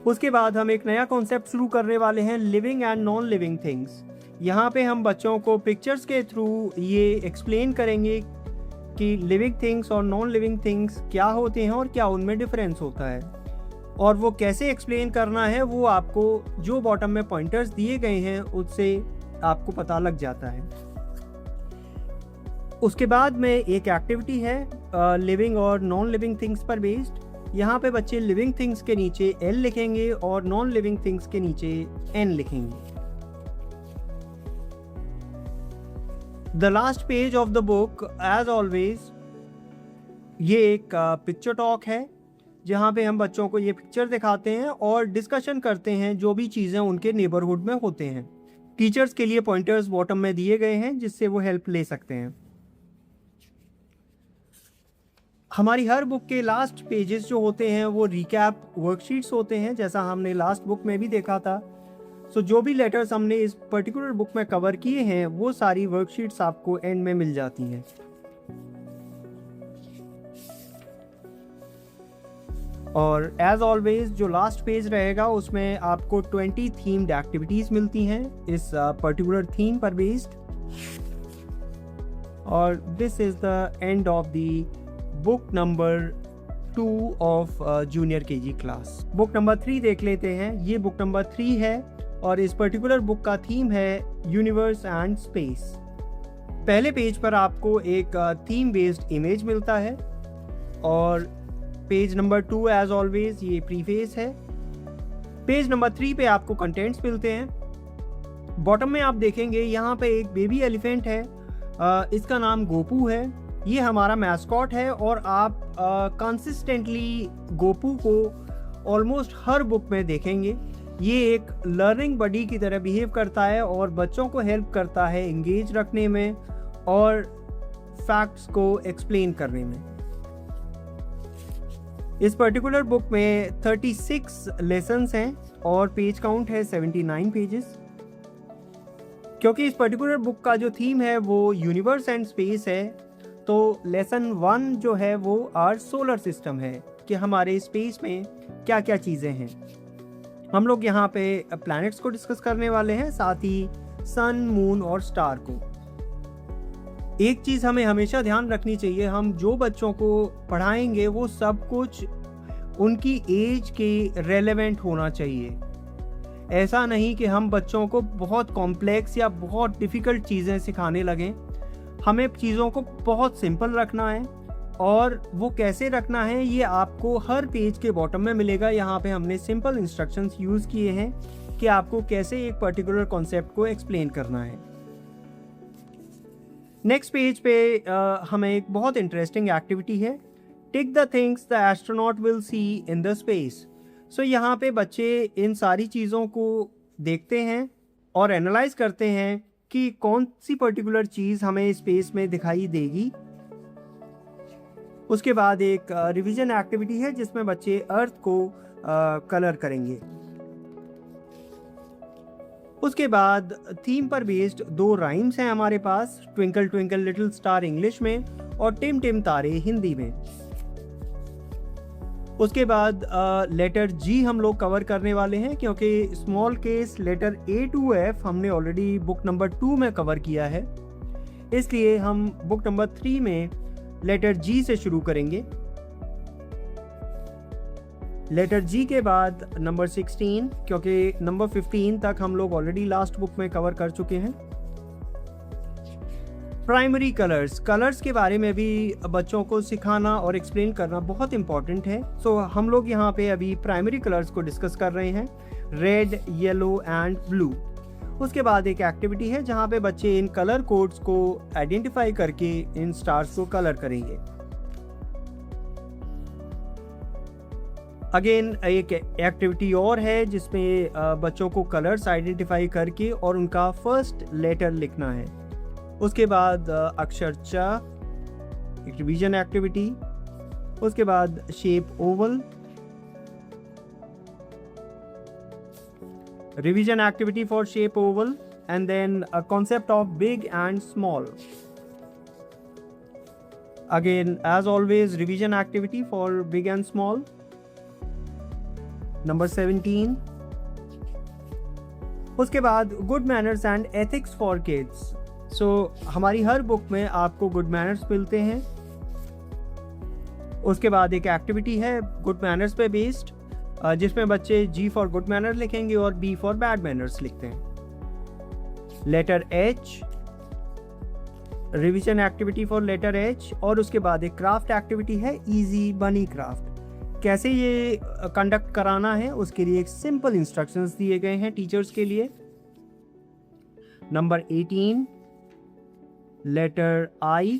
उसके बाद हम एक नया कॉन्सेप्ट शुरू करने वाले हैं, living and non living things. यहाँ पे हम बच्चों को पिक्चर्स के थ्रू ये एक्सप्लेन करेंगे कि लिविंग थिंग्स और नॉन लिविंग थिंग्स क्या होते हैं और क्या उनमें डिफरेंस होता है, और वो कैसे एक्सप्लेन करना है वो आपको जो बॉटम में पॉइंटर्स दिए गए हैं उससे आपको पता लग जाता है। उसके बाद में एक एक्टिविटी है लिविंग और नॉन लिविंग थिंग्स पर बेस्ड। यहाँ पे बच्चे लिविंग थिंग्स के नीचे L लिखेंगे और नॉन लिविंग थिंग्स के नीचे N लिखेंगे। The last page of the book as always ये एक पिक्चर टॉक है, जहाँ पे हम बच्चों को ये पिक्चर दिखाते हैं और डिस्कशन करते हैं जो भी चीज़ें उनके नेबरहुड में होते हैं। टीचर्स के लिए पॉइंटर्स बॉटम में दिए गए हैं जिससे वो हेल्प ले सकते हैं। हमारी हर बुक के लास्ट पेजेस जो होते हैं वो रिकैप वर्कशीट्स होते हैं, जैसा हमने लास्ट बुक में भी देखा था। सो जो भी लेटर्स हमने इस पर्टिकुलर बुक में कवर किए हैं वो सारी वर्कशीट्स आपको एंड में मिल जाती हैं। और एज ऑलवेज जो लास्ट पेज रहेगा उसमें आपको 20 थीम्ड एक्टिविटीज मिलती हैं इस पर्टिकुलर थीम पर बेस्ड। और this is the end of the book number 2 of junior KG class. Book number 3 देख लेते हैं। ये बुक नंबर 3 है और इस पर्टिकुलर बुक का थीम है यूनिवर्स एंड स्पेस। पहले पेज पर आपको एक थीम बेस्ड इमेज मिलता है और पेज नंबर 2 एज ऑलवेज ये प्रीफेस है। पेज नंबर 3 पे आपको कंटेंट्स मिलते हैं। बॉटम में आप देखेंगे यहाँ पे एक बेबी एलिफेंट है, इसका नाम गोपू है। ये हमारा मैस्कॉट है और आप कंसिस्टेंटली गोपू को ऑलमोस्ट हर बुक में देखेंगे। ये एक लर्निंग बडी की तरह बिहेव करता है और बच्चों को हेल्प करता है इंगेज रखने में और फैक्ट्स को एक्सप्लेन करने में। इस पर्टिकुलर बुक में 36 लेसन्स हैं और पेज काउंट है 79 पेजेस। क्योंकि इस पर्टिकुलर बुक का जो थीम है वो यूनिवर्स एंड स्पेस है, तो लेसन 1 जो है वो आवर सोलर सिस्टम है कि हमारे स्पेस में क्या क्या चीज़ें हैं। हम लोग यहाँ पे प्लैनेट्स को डिस्कस करने वाले हैं, साथ ही सन, मून और स्टार को। एक चीज़ हमें हमेशा ध्यान रखनी चाहिए, हम जो बच्चों को पढ़ाएंगे वो सब कुछ उनकी एज के रेलेवेंट होना चाहिए। ऐसा नहीं कि हम बच्चों को बहुत कॉम्प्लेक्स या बहुत डिफ़िकल्ट चीज़ें सिखाने लगें। हमें चीज़ों को बहुत सिंपल रखना है और वो कैसे रखना है ये आपको हर पेज के बॉटम में मिलेगा। यहाँ पे हमने सिंपल इंस्ट्रक्शंस यूज़ किए हैं कि आपको कैसे एक पर्टिकुलर कॉन्सेप्ट को एक्सप्लेन करना है। नेक्स्ट पेज पे हमें एक बहुत इंटरेस्टिंग एक्टिविटी है, tick the things the astronaut will see in the space. So यहाँ पे बच्चे इन सारी चीज़ों को देखते हैं और एनालाइज करते हैं कि कौन सी पर्टिकुलर चीज़ हमें स्पेस में दिखाई देगी। उसके बाद एक रिवीजन एक्टिविटी है जिसमें बच्चे अर्थ को कलर करेंगे। उसके बाद थीम पर बेस्ड 2 राइम्स हैं हमारे पास, twinkle twinkle little star English में और टिम टिम तारे हिंदी में। उसके बाद लेटर G हम लोग कवर करने वाले हैं, क्योंकि small case letter A to F हमने ऑलरेडी बुक नंबर 2 में कवर किया है, इसलिए हम बुक नंबर 3 में लेटर G से शुरू करेंगे। लेटर G के बाद नंबर 16, क्योंकि नंबर 15 तक हम लोग ऑलरेडी लास्ट बुक में कवर कर चुके हैं। प्राइमरी कलर्स के बारे में भी बच्चों को सिखाना और एक्सप्लेन करना बहुत इंपॉर्टेंट है। सो हम लोग यहाँ पे अभी प्राइमरी कलर्स को डिस्कस कर रहे हैं, रेड, येलो एंड ब्लू। उसके बाद एक एक्टिविटी है जहाँ पे बच्चे इन कलर कोड्स को आइडेंटिफाई करके इन स्टार्स को कलर करेंगे। अगेन एक एक्टिविटी और है जिसमें बच्चों को कलर्स आइडेंटिफाई करके और उनका फर्स्ट लेटर लिखना है। उसके बाद अक्षर च, एक रिवीजन एक्टिविटी। उसके बाद shape Oval, revision activity for shape oval, and then a concept of big and small. Again, as always, revision activity for big and small. Number 17. उसके बाद good manners and ethics for kids. So हमारी हर book में आपको good manners मिलते हैं। उसके बाद एक एक्टिविटी है good manners पे बेस्ड, जिसमें बच्चे G फॉर गुड मैनर लिखेंगे और B फॉर बैड मैनर्स लिखते हैं। Letter H, revision activity for letter H। और उसके बाद एक क्राफ्ट एक्टिविटी है इजी बनी क्राफ्ट। कैसे ये कंडक्ट कराना है उसके लिए एक सिंपल इंस्ट्रक्शंस दिए गए हैं टीचर्स के लिए। नंबर 18, लेटर I,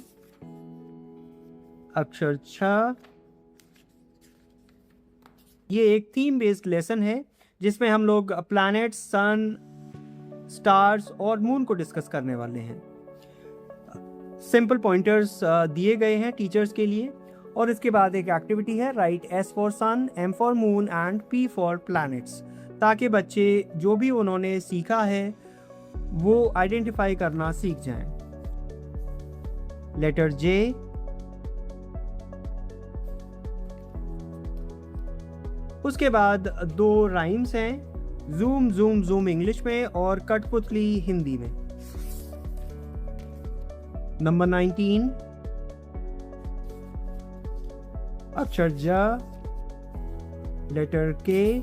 अक्षर छ। ये एक थीम बेस्ड लेसन है जिसमें हम लोग प्लैनेट्स, सन, स्टार्स और मून को डिस्कस करने वाले हैं। सिंपल पॉइंटर्स दिए गए हैं टीचर्स के लिए। और इसके बाद एक एक्टिविटी है right S for sun, M for moon and P for planets, ताकि बच्चे जो भी उन्होंने सीखा है वो आइडेंटिफाई करना सीख जाएं। लेटर J, उसके बाद दो राइम्स हैं, जूम जूम जूम इंग्लिश में और कठपुतली हिंदी में। नंबर 19, अक्षर ज, लेटर के।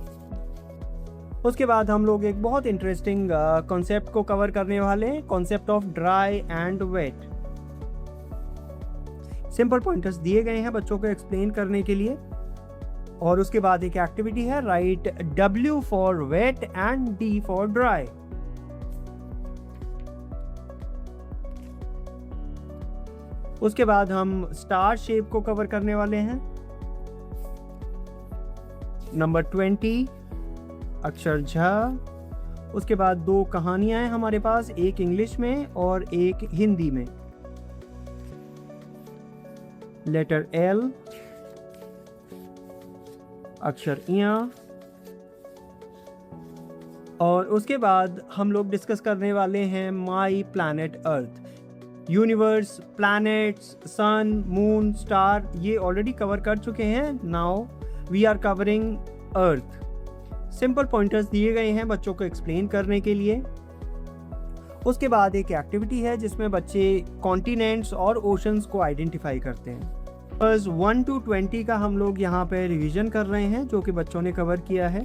उसके बाद हम लोग एक बहुत इंटरेस्टिंग कॉन्सेप्ट को कवर करने वाले हैं, concept of dry and wet. Simple pointers दिए गए हैं बच्चों को एक्सप्लेन करने के लिए। और उसके बाद एक एक्टिविटी है right W for wait and D for dry. उसके बाद हम स्टार शेप को कवर करने वाले हैं। नंबर 20, अक्षर झ। उसके बाद दो कहानियां हैं हमारे पास, एक इंग्लिश में और एक हिंदी में। लेटर L, अक्षर इया। और उसके बाद हम लोग डिस्कस करने वाले हैं my planet earth. Universe, planets, sun, moon, star ये ऑलरेडी कवर कर चुके हैं। Now we are covering earth. Simple pointers दिए गए हैं बच्चों को एक्सप्लेन करने के लिए। उसके बाद एक एक्टिविटी है जिसमें बच्चे कॉन्टिनेंट्स और ओशंस को आइडेंटिफाई करते हैं। बस 1 to 20 का हम लोग यहाँ पे रिवीजन कर रहे हैं जो कि बच्चों ने कवर किया है।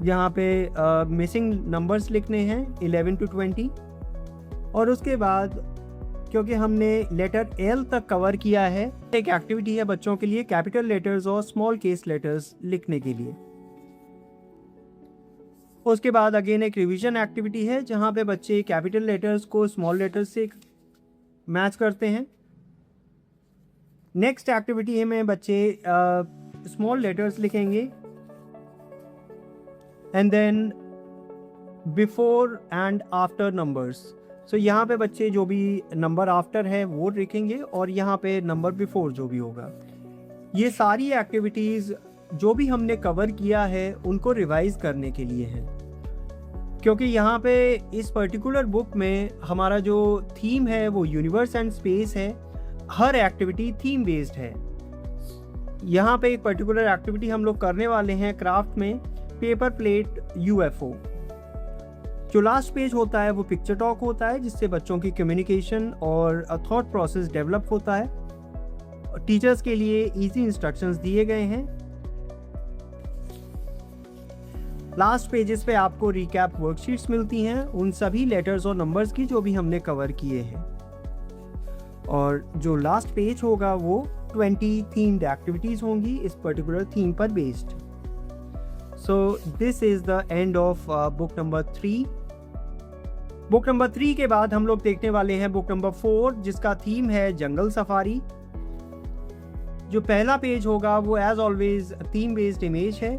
यहाँ पे मिसिंग नंबर्स लिखने हैं 11 to 20। और उसके बाद क्योंकि हमने लेटर L तक कवर किया है, एक एक्टिविटी है बच्चों के लिए कैपिटल लेटर्स और स्मॉल केस लेटर्स लिखने के लिए। उसके बाद अगेन एक रिवीजन एक्टिविटी है जहाँ पे बच्चे कैपिटल लेटर्स को स्मॉल लेटर्स से मैच करते हैं। नेक्स्ट एक्टिविटी में बच्चे स्मॉल लेटर्स लिखेंगे and then before and after numbers. So यहाँ पे बच्चे जो भी नंबर आफ्टर है वो लिखेंगे और यहाँ पे नंबर बिफोर जो भी होगा। ये सारी एक्टिविटीज़ जो भी हमने कवर किया है उनको रिवाइज करने के लिए है, क्योंकि यहाँ पे इस पर्टिकुलर बुक में हमारा जो थीम है वो यूनिवर्स एंड स्पेस है। हर एक्टिविटी थीम बेस्ड है। यहाँ पे एक पर्टिकुलर एक्टिविटी हम लोग करने वाले हैं क्राफ्ट में, पेपर प्लेट UFO। जो लास्ट पेज होता है वो पिक्चर टॉक होता है जिससे बच्चों की कम्युनिकेशन और थॉट प्रोसेस डेवलप होता है। टीचर्स के लिए इजी इंस्ट्रक्शंस दिए गए हैं। लास्ट पेजेस पे आपको रिकैप वर्कशीट्स मिलती हैं उन सभी लेटर्स और नंबर्स की जो भी हमने कवर किए हैं। और जो लास्ट पेज होगा वो 20 थीम्ड एक्टिविटीज़ होंगी इस पर्टिकुलर थीम पर based. So this is the end of book number 3। Book number 3 के बाद हम लोग देखने वाले हैं बुक नंबर 4, जिसका थीम है जंगल सफारी। जो पहला पेज होगा वो as always theme based image है।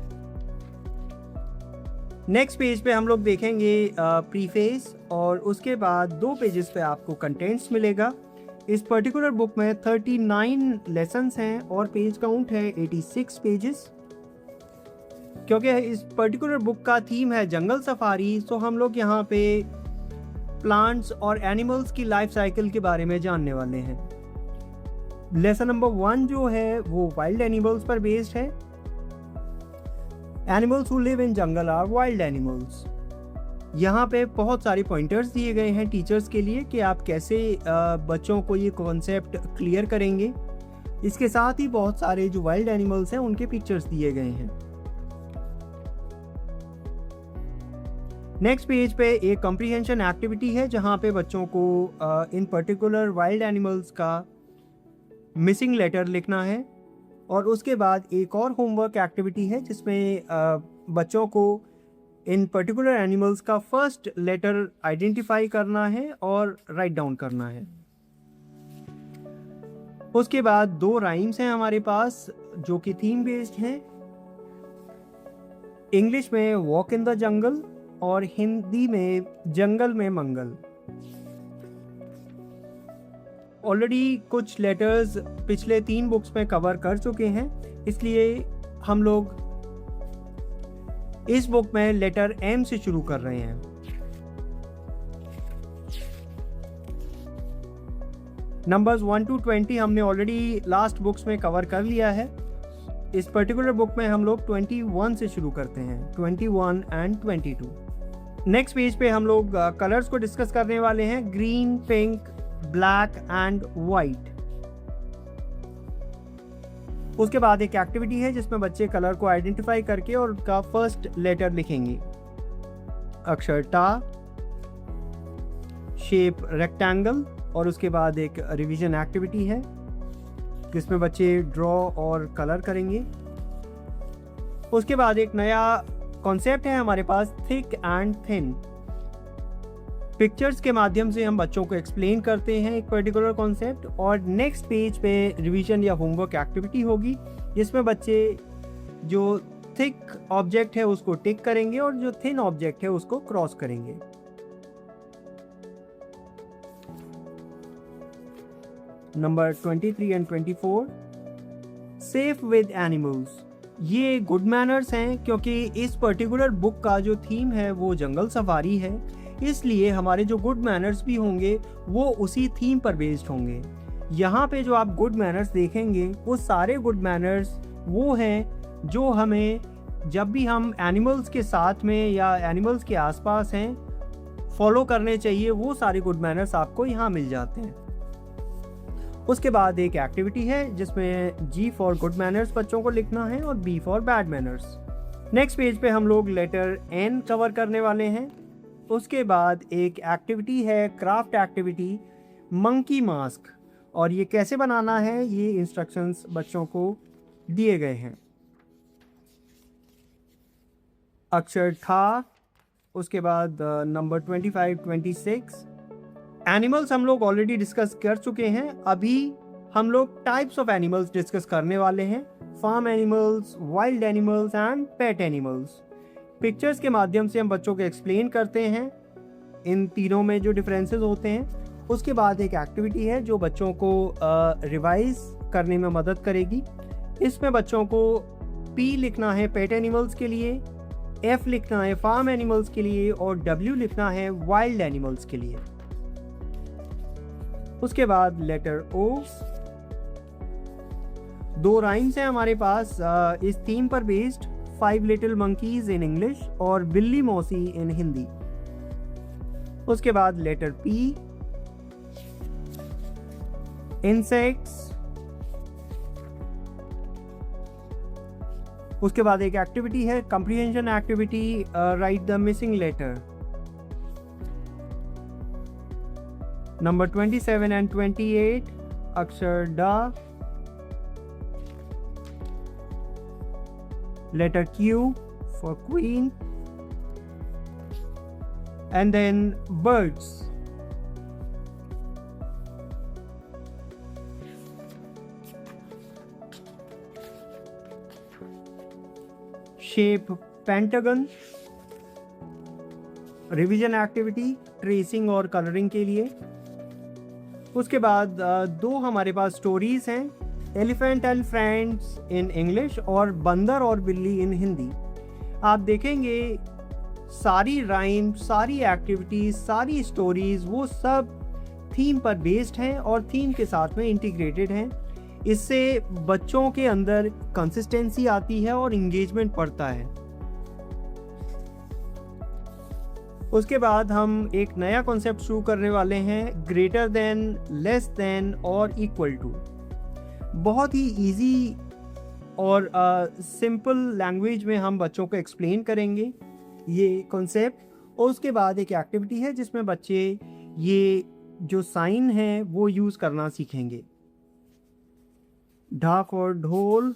नेक्स्ट पेज पे हम लोग देखेंगे प्रीफेस, और उसके बाद 2 पेजेस पे आपको कंटेंट्स मिलेगा। इस पर्टिकुलर बुक में 39 लेसन्स हैं और पेज काउंट है 86 पेजेस। क्योंकि इस पर्टिकुलर बुक का थीम है जंगल सफारी, तो हम लोग यहाँ पे प्लांट्स और एनिमल्स की लाइफ साइकिल के बारे में जानने वाले हैं। लेसन नंबर 1 जो है वो वाइल्ड एनिमल्स पर बेस्ड है। Animals who live in jungle are wild animals. यहाँ पे बहुत सारे पॉइंटर्स दिए गए हैं टीचर्स के लिए कि आप कैसे बच्चों को ये कॉन्सेप्ट क्लियर करेंगे। इसके साथ ही बहुत सारे जो वाइल्ड एनिमल्स हैं उनके पिक्चर्स दिए गए हैं। नेक्स्ट पेज पे एक कॉम्प्रिहेंशन एक्टिविटी है जहाँ पे बच्चों को इन पर्टिकुलर वाइल्ड एनिमल्स का मिसिंग लेटर लिखना है। और उसके बाद एक और होमवर्क एक्टिविटी है जिसमें बच्चों को इन पर्टिकुलर एनिमल्स का फर्स्ट लेटर आइडेंटिफाई करना है और राइट डाउन करना है। उसके बाद 2 राइम्स हैं हमारे पास जो कि थीम बेस्ड हैं। इंग्लिश में वॉक इन द जंगल और हिंदी में जंगल में मंगल। ऑलरेडी कुछ लेटर्स पिछले 3 बुक्स में कवर कर चुके हैं, इसलिए हम लोग इस बुक में लेटर एम से शुरू कर रहे हैं। नंबर्स 1 to 20 हमने ऑलरेडी लास्ट बुक्स में कवर कर लिया है। इस पर्टिकुलर बुक में हम लोग 21 से शुरू करते हैं, 21 एंड 22। नेक्स्ट पेज पे हम लोग कलर्स को डिस्कस करने वाले हैं, green, pink, black and white. उसके बाद एक एक्टिविटी है जिसमें बच्चे कलर को आइडेंटिफाई करके और उनका फर्स्ट लेटर लिखेंगे। अक्षर टा, शेप रेक्टेंगल, और उसके बाद एक रिवीजन एक्टिविटी है जिसमें बच्चे ड्रॉ और कलर करेंगे। उसके बाद एक नया कॉन्सेप्ट है हमारे पास, थिक एंड थिन। पिक्चर्स के माध्यम से हम बच्चों को एक्सप्लेन करते हैं एक पर्टिकुलर कॉन्सेप्ट। और नेक्स्ट पेज पे रिवीजन या होमवर्क एक्टिविटी होगी जिसमें बच्चे जो थिक ऑब्जेक्ट है उसको टिक करेंगे और जो थिन ऑब्जेक्ट है उसको क्रॉस करेंगे। Number 23 and 24, safe with animals. ये गुड मैनर्स हैं क्योंकि इस पर्टिकुलर बुक का जो थीम है वो जंगल सफारी है, इसलिए हमारे जो गुड मैनर्स भी होंगे वो उसी थीम पर बेस्ड होंगे। यहाँ पे जो आप गुड मैनर्स देखेंगे वो सारे गुड मैनर्स वो हैं जो हमें जब भी हम एनिमल्स के साथ में या एनिमल्स के आसपास हैं फॉलो करने चाहिए। वो सारे गुड मैनर्स आपको यहाँ मिल जाते हैं। उसके बाद एक एक्टिविटी है जिसमें G फॉर गुड मैनर्स बच्चों को लिखना है और B for bad manners. Next page पे हम लोग लेटर N कवर करने वाले हैं। उसके बाद एक एक्टिविटी है क्राफ्ट एक्टिविटी, मंकी मास्क, और ये कैसे बनाना है ये इंस्ट्रक्शंस बच्चों को दिए गए हैं। अक्षर था, उसके बाद नंबर 25, 26। एनिमल्स हम लोग ऑलरेडी डिस्कस कर चुके हैं। अभी हम लोग टाइप्स ऑफ एनिमल्स डिस्कस करने वाले हैं, farm animals, wild animals and pet animals. Pictures के माध्यम से हम बच्चों को एक्सप्लेन करते हैं इन तीनों में जो डिफरेंसेस होते हैं। उसके बाद एक एक्टिविटी है जो बच्चों को रिवाइज करने में मदद करेगी। इसमें बच्चों को P लिखना है पेट एनिमल्स के लिए, F लिखना है फार्म एनिमल्स के लिए और W लिखना है वाइल्ड एनिमल्स के लिए। उसके बाद लेटर O। 2 राइम्स हैं हमारे पास इस थीम पर based, 5 little monkeys in English और बिल्ली मौसी इन हिंदी। उसके बाद लेटर P, इंसेक्ट्स, उसके बाद एक एक्टिविटी है comprehension activity, write the missing letter. Number 27 and 28 अक्षर ड, letter Q for queen, and then birds. Shape pentagon, revision activity tracing और कलरिंग के लिए। उसके बाद दो हमारे पास स्टोरीज हैं, elephant and friends in English और बंदर और बिल्ली इन हिंदी। आप देखेंगे सारी राइम, सारी एक्टिविटीज, सारी स्टोरीज वो सब थीम पर बेस्ड हैं और थीम के साथ में इंटीग्रेटेड हैं। इससे बच्चों के अंदर कंसिस्टेंसी आती है और इंगेजमेंट बढ़ता है। उसके बाद हम एक नया कॉन्सेप्ट शुरू करने वाले हैं, ग्रेटर देन, लेस देन और इक्वल टू। बहुत ही इजी और सिंपल लैंग्वेज में हम बच्चों को एक्सप्लेन करेंगे ये कॉन्सेप्ट। और उसके बाद एक एक्टिविटी है जिसमें बच्चे ये जो साइन है वो यूज़ करना सीखेंगे। ढाक और ढोल,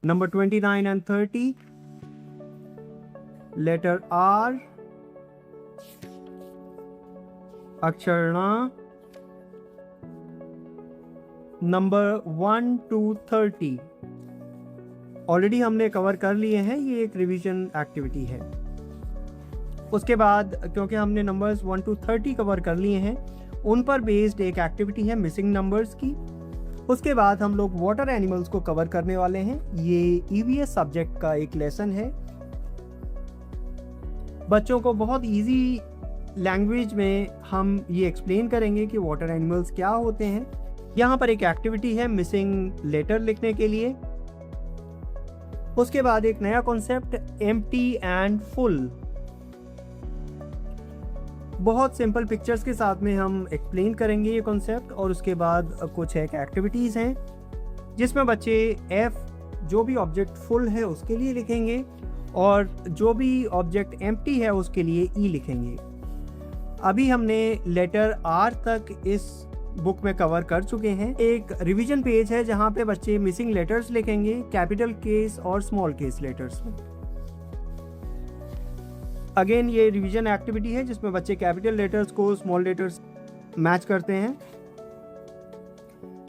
नंबर 29 एंड 30, लेटर आर, अक्षर ण, नंबर 1 to 30 ऑलरेडी हमने कवर कर लिए हैं, ये एक रिवीजन एक्टिविटी है। उसके बाद क्योंकि हमने नंबर्स 1 to 30 कवर कर लिए हैं, उन पर बेस्ड एक एक्टिविटी है मिसिंग नंबर्स की। उसके बाद हम लोग वाटर एनिमल्स को कवर करने वाले हैं, ये ईवीएस सब्जेक्ट का एक लेसन है। बच्चों को बहुत इजी लैंग्वेज में हम ये एक्सप्लेन करेंगे कि वाटर एनिमल्स क्या होते हैं। यहाँ पर एक एक्टिविटी है मिसिंग लेटर लिखने के लिए। उसके बाद एक नया कॉन्सेप्ट एम्प्टी एंड फुल, बहुत सिंपल पिक्चर्स के साथ में हम एक्सप्लेन करेंगे ये कॉन्सेप्ट। और उसके बाद कुछ एक एक्टिविटीज़ हैं जिसमें बच्चे एफ जो भी ऑब्जेक्ट फुल है उसके लिए लिखेंगे और जो भी ऑब्जेक्ट एम्प्टी है उसके लिए ई लिखेंगे। अभी हमने लेटर आर तक इस बुक में कवर कर चुके हैं। एक रिवीजन पेज है जहां पे बच्चे मिसिंग लेटर्स लिखेंगे, कैपिटल केस और स्मॉल केस लेटर्स में। अगेन ये रिवीजन एक्टिविटी है जिसमें बच्चे कैपिटल लेटर्स को स्मॉल लेटर्स मैच करते हैं।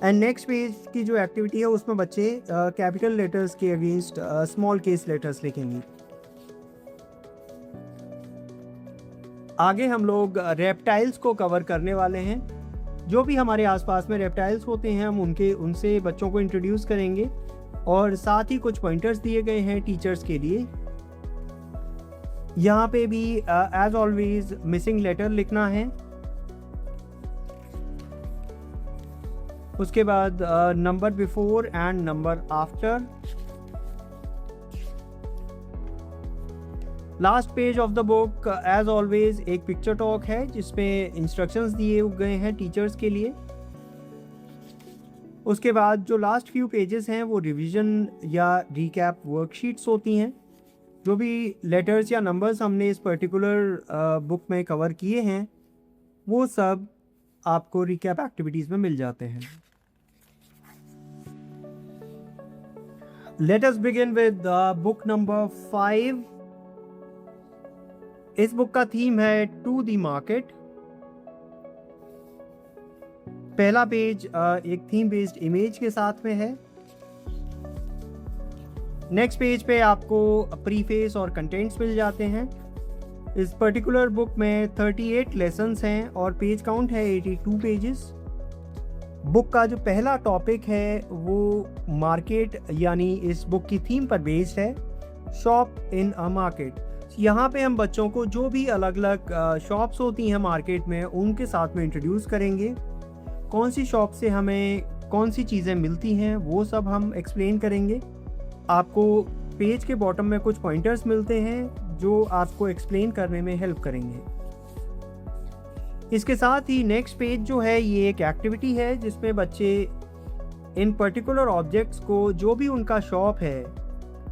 एंड नेक्स्ट पेज की जो एक्टिविटी है उसमें बच्चे कैपिटल लेटर्स के अगेंस्ट स्मॉल केस लेटर्स लिखेंगे। आगे हम लोग रेप्टाइल्स को कवर करने वाले हैं। जो भी हमारे आसपास में रेप्टाइल्स होते हैं हम उनसे बच्चों को इंट्रोड्यूस करेंगे और साथ ही कुछ पॉइंटर्स दिए गए हैं टीचर्स के लिए। यहाँ पे भी एज ऑलवेज मिसिंग लेटर लिखना है। उसके बाद number before and number after. Last page of the book as always एक पिक्चर टॉक है जिसमें इंस्ट्रक्शंस दिए गए हैं टीचर्स के लिए। उसके बाद जो लास्ट फ्यू पेजेस हैं वो रिवीजन या रिकैप वर्कशीट्स होती हैं। जो भी लेटर्स या नंबर्स हमने इस पर्टिकुलर बुक में कवर किए हैं वो सब आपको रिकैप एक्टिविटीज़ में मिल जाते हैं। Let us begin with book number 5। इस बुक का थीम है टू द मार्केट। पहला पेज एक थीम बेस्ड इमेज के साथ में है। नेक्स्ट पेज पे आपको प्रीफेस और कंटेंट्स मिल जाते हैं। इस पर्टिकुलर बुक में 38 लेसन्स हैं और पेज काउंट है 82 पेजेस। बुक का जो पहला टॉपिक है वो मार्केट यानी इस बुक की थीम पर बेस्ड है, शॉप इन अ मार्केट। यहाँ पे हम बच्चों को जो भी अलग अलग शॉप्स होती हैं मार्केट में उनके साथ में इंट्रोड्यूस करेंगे। कौन सी शॉप से हमें कौन सी चीज़ें मिलती हैं वो सब हम एक्सप्लेन करेंगे। आपको पेज के बॉटम में कुछ पॉइंटर्स मिलते हैं जो आपको एक्सप्लेन करने में हेल्प करेंगे। इसके साथ ही नेक्स्ट पेज जो है ये एक एक्टिविटी है जिसमें बच्चे इन पर्टिकुलर ऑब्जेक्ट्स को जो भी उनका शॉप है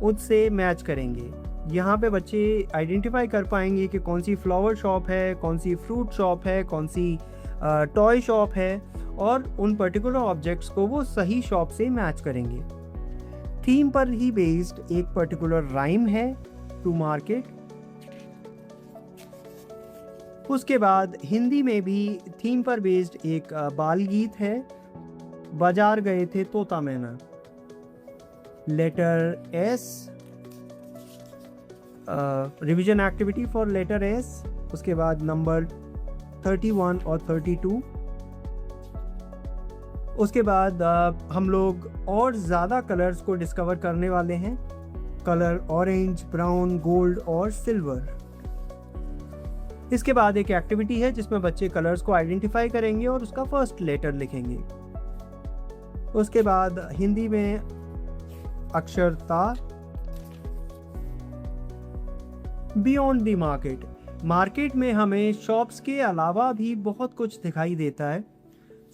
उससे मैच करेंगे। यहाँ पे बच्चे आइडेंटिफाई कर पाएंगे कि कौन सी फ्लावर शॉप है, कौन सी फ्रूट शॉप है, कौन सी टॉय शॉप है, और उन पर्टिकुलर ऑब्जेक्ट्स को वो सही शॉप से मैच करेंगे। थीम पर ही बेस्ड एक पर्टिकुलर राइम है, टू मार्केट। उसके बाद हिंदी में भी थीम पर बेस्ड एक बाल गीत है, बाजार गए थे तोता मैना। Letter S, revision activity for letter S. उसके बाद नंबर 31 और 32। उसके बाद हम लोग और ज़्यादा कलर्स को डिस्कवर करने वाले हैं, कलर ऑरेंज, ब्राउन, गोल्ड और सिल्वर। इसके बाद एक एक्टिविटी है जिसमें बच्चे कलर्स को आइडेंटिफाई करेंगे और उसका फर्स्ट लेटर लिखेंगे। उसके बाद हिंदी में अक्षर ता। बियॉन्ड द मार्केट, मार्केट में हमें शॉप्स के अलावा भी बहुत कुछ दिखाई देता है।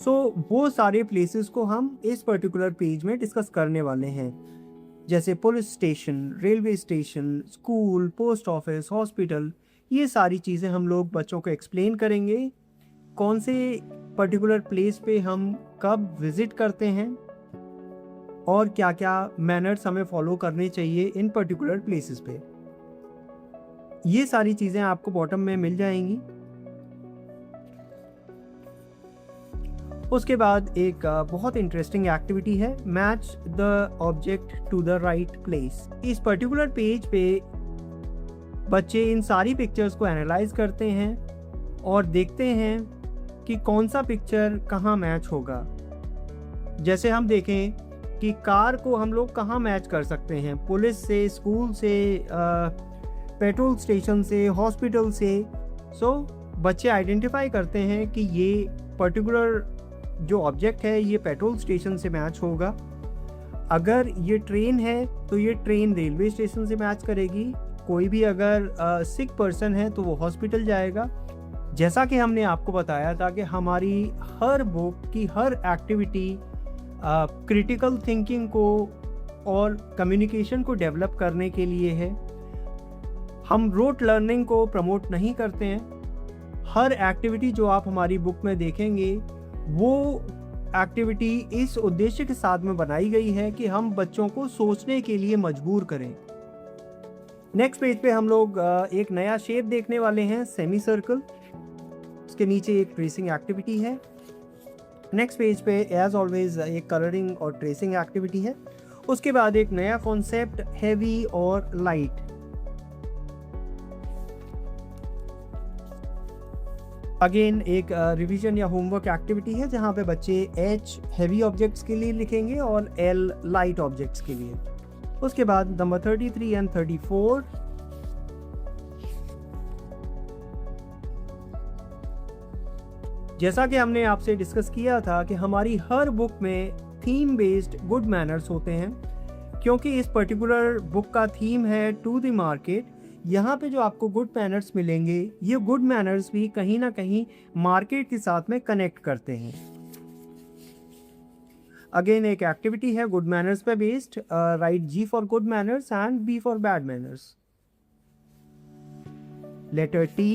वो सारे प्लेसेस को हम इस पर्टिकुलर पेज में डिस्कस करने वाले हैं, जैसे police station, railway station, school, post office, hospital. ये सारी चीज़ें हम लोग बच्चों को एक्सप्लेन करेंगे, कौन से पर्टिकुलर प्लेस पे हम कब विज़िट करते हैं और क्या क्या मैनर्स हमें फॉलो करने चाहिए इन पर्टिकुलर प्लेसेस पे। ये सारी चीज़ें आपको बॉटम में मिल जाएंगी। उसके बाद एक बहुत इंटरेस्टिंग एक्टिविटी है, match the object to the right place. इस पर्टिकुलर पेज पे बच्चे इन सारी पिक्चर्स को एनालाइज करते हैं और देखते हैं कि कौन सा पिक्चर कहाँ मैच होगा। जैसे हम देखें कि कार को हम लोग कहाँ मैच कर सकते हैं, पुलिस से, स्कूल से, पेट्रोल स्टेशन से, हॉस्पिटल से। बच्चे आइडेंटिफाई करते हैं कि ये पर्टिकुलर जो ऑब्जेक्ट है ये पेट्रोल स्टेशन से मैच होगा। अगर ये ट्रेन है तो ये ट्रेन रेलवे स्टेशन से मैच करेगी। कोई भी अगर सिक पर्सन है तो वो हॉस्पिटल जाएगा। जैसा कि हमने आपको बताया था कि हमारी हर बुक की हर एक्टिविटी क्रिटिकल थिंकिंग को और कम्युनिकेशन को डेवलप करने के लिए है। हम रोट लर्निंग को प्रमोट नहीं करते हैं। हर एक्टिविटी जो आप हमारी बुक में देखेंगे वो एक्टिविटी इस उद्देश्य के साथ में बनाई गई है कि हम बच्चों को सोचने के लिए मजबूर करें। नेक्स्ट पेज पे हम लोग एक नया शेप देखने वाले हैं, सेमी सर्कल। उसके नीचे एक ट्रेसिंग एक्टिविटी है। नेक्स्ट पेज पे एज ऑलवेज एक कलरिंग और ट्रेसिंग एक्टिविटी है। उसके बाद एक नया कॉन्सेप्ट, हैवी और लाइट। अगेन एक रिवीजन या होमवर्क एक्टिविटी है जहाँ पे बच्चे H हैवी ऑब्जेक्ट्स के लिए लिखेंगे और L लाइट ऑब्जेक्ट्स के लिए। उसके बाद नंबर 33 एंड 34। जैसा कि हमने आपसे डिस्कस किया था कि हमारी हर बुक में थीम बेस्ड गुड मैनर्स होते हैं, क्योंकि इस पर्टिकुलर बुक का थीम है टू द मार्केट। यहाँ पे जो आपको गुड मैनर्स मिलेंगे, ये गुड मैनर्स भी कहीं ना कहीं मार्केट के साथ में कनेक्ट करते हैं। अगेन एक एक्टिविटी है गुड मैनर्स पे based, right G for good manners and B for bad manners. Letter T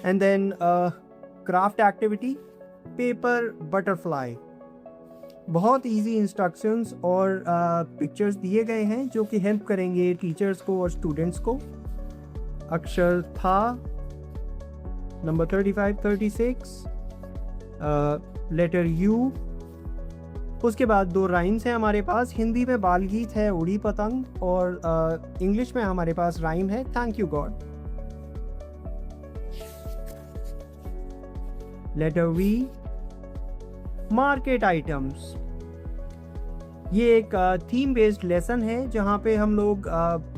and then craft activity, paper butterfly. बहुत इजी इंस्ट्रक्शंस और पिक्चर्स दिए गए हैं जो कि हेल्प करेंगे टीचर्स को और स्टूडेंट्स को। अक्षर था नंबर 35, 36, लेटर U। उसके बाद दो राइम्स हैं हमारे पास। हिंदी में बाल गीत है उड़ी पतंग, और इंग्लिश में हमारे पास राइम है thank you God. Letter V, market items. ये एक थीम बेस्ड लेसन है जहाँ पे हम लोग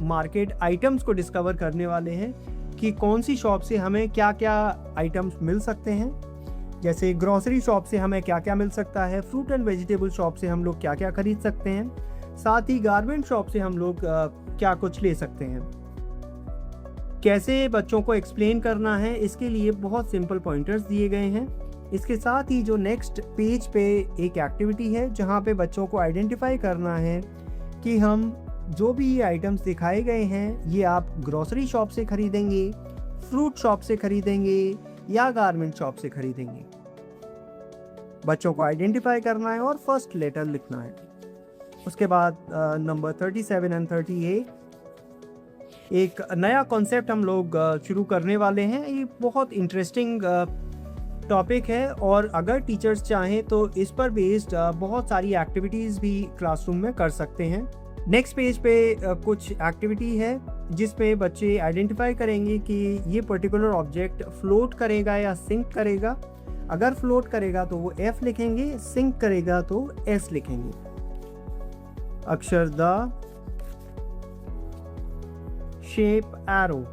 मार्केट आइटम्स को डिस्कवर करने वाले हैं कि कौन सी शॉप से हमें क्या क्या आइटम्स मिल सकते हैं। जैसे ग्रॉसरी शॉप से हमें क्या क्या मिल सकता है, फ्रूट एंड वेजिटेबल शॉप से हम लोग क्या क्या खरीद सकते हैं, साथ ही गारमेंट शॉप से हम लोग क्या कुछ ले सकते हैं। कैसे बच्चों को एक्सप्लेन करना है, इसके लिए बहुत सिंपल पॉइंटर्स दिए गए हैं। इसके साथ ही जो नेक्स्ट पेज पे एक एक्टिविटी है जहाँ पे बच्चों को आइडेंटिफाई करना है कि हम जो भी ये आइटम्स दिखाए गए हैं ये आप ग्रोसरी शॉप से खरीदेंगे, फ्रूट शॉप से खरीदेंगे या गारमेंट शॉप से खरीदेंगे। बच्चों को आइडेंटिफाई करना है और फर्स्ट लेटर लिखना है। उसके बाद नंबर 37 एंड 38 एक नया कॉन्सेप्ट हम लोग शुरू करने वाले हैं। ये बहुत इंटरेस्टिंग टॉपिक है और अगर टीचर्स चाहें तो इस पर बेस्ड बहुत सारी एक्टिविटीज़ भी क्लासरूम में कर सकते हैं। नेक्स्ट पेज पे कुछ एक्टिविटी है जिसपे बच्चे आइडेंटिफाई करेंगे कि ये पर्टिकुलर ऑब्जेक्ट फ्लोट करेगा या सिंक करेगा। अगर फ्लोट करेगा तो वो F लिखेंगे, सिंक करेगा तो S लिखेंगे। अक्षर द, शेप एरो।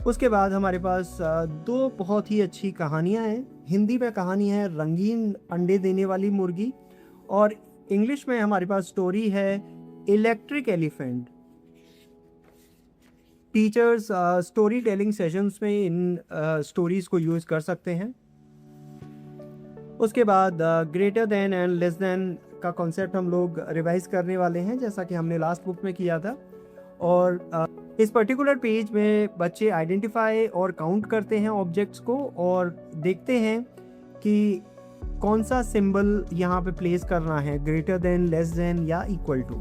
उसके बाद हमारे पास दो बहुत ही अच्छी कहानियां हैं। हिंदी में कहानी है रंगीन अंडे देने वाली मुर्गी और इंग्लिश में हमारे पास स्टोरी है electric elephant. Teachers story telling sessions में इन स्टोरीज को यूज़ कर सकते हैं। उसके बाद greater than and less than का कॉन्सेप्ट हम लोग रिवाइज करने वाले हैं जैसा कि हमने लास्ट बुक में किया था। और इस पर्टिकुलर पेज में बच्चे आइडेंटिफाई और काउंट करते हैं ऑब्जेक्ट्स को और देखते हैं कि कौन सा सिंबल यहाँ पे प्लेस करना है, ग्रेटर देन, लेस देन या इक्वल टू।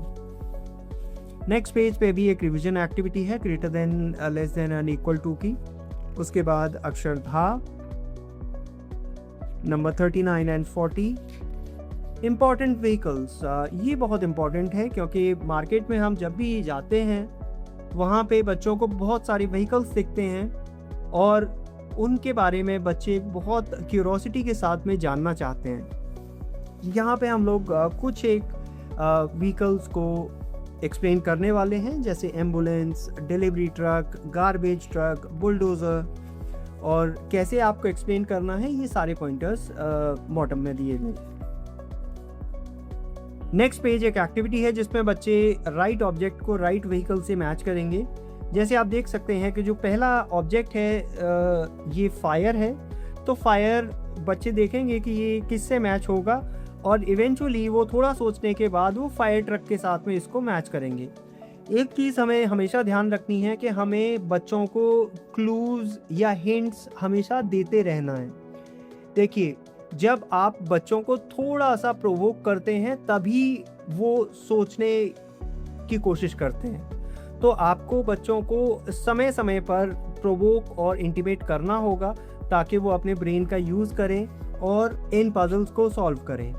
नेक्स्ट पेज पे भी एक रिवीजन एक्टिविटी है greater than, less than and equal to की। उसके बाद अक्षर धा, नंबर 39 एंड 40। इम्पॉर्टेंट व्हीकल्स, ये बहुत इम्पॉर्टेंट है क्योंकि मार्केट में हम जब भी जाते हैं वहाँ पे बच्चों को बहुत सारी व्हीकल्स दिखते हैं और उनके बारे में बच्चे बहुत क्यूरोसिटी के साथ में जानना चाहते हैं। यहाँ पे हम लोग कुछ एक व्हीकल्स को एक्सप्लेन करने वाले हैं जैसे ambulance, delivery truck, garbage truck, bulldozer, और कैसे आपको एक्सप्लेन करना है ये सारे पॉइंटर्स बॉटम में दिए गए। नेक्स्ट पेज एक एक्टिविटी है जिसमें बच्चे राइट ऑब्जेक्ट को राइट व्हीकल से मैच करेंगे। जैसे आप देख सकते हैं कि जो पहला ऑब्जेक्ट है ये फायर है, तो फायर बच्चे देखेंगे कि ये किससे मैच होगा और इवेंचुअली वो थोड़ा सोचने के बाद वो फायर ट्रक के साथ में इसको मैच करेंगे। एक चीज़ हमें हमेशा ध्यान रखनी है कि हमें बच्चों को क्लूज़ या हिंट्स हमेशा देते रहना है। देखिए, जब आप बच्चों को थोड़ा सा प्रोवोक करते हैं तभी वो सोचने की कोशिश करते हैं। तो आपको बच्चों को समय समय पर प्रोवोक और इंटिमेट करना होगा ताकि वो अपने ब्रेन का यूज़ करें और इन पजल्स को सॉल्व करें।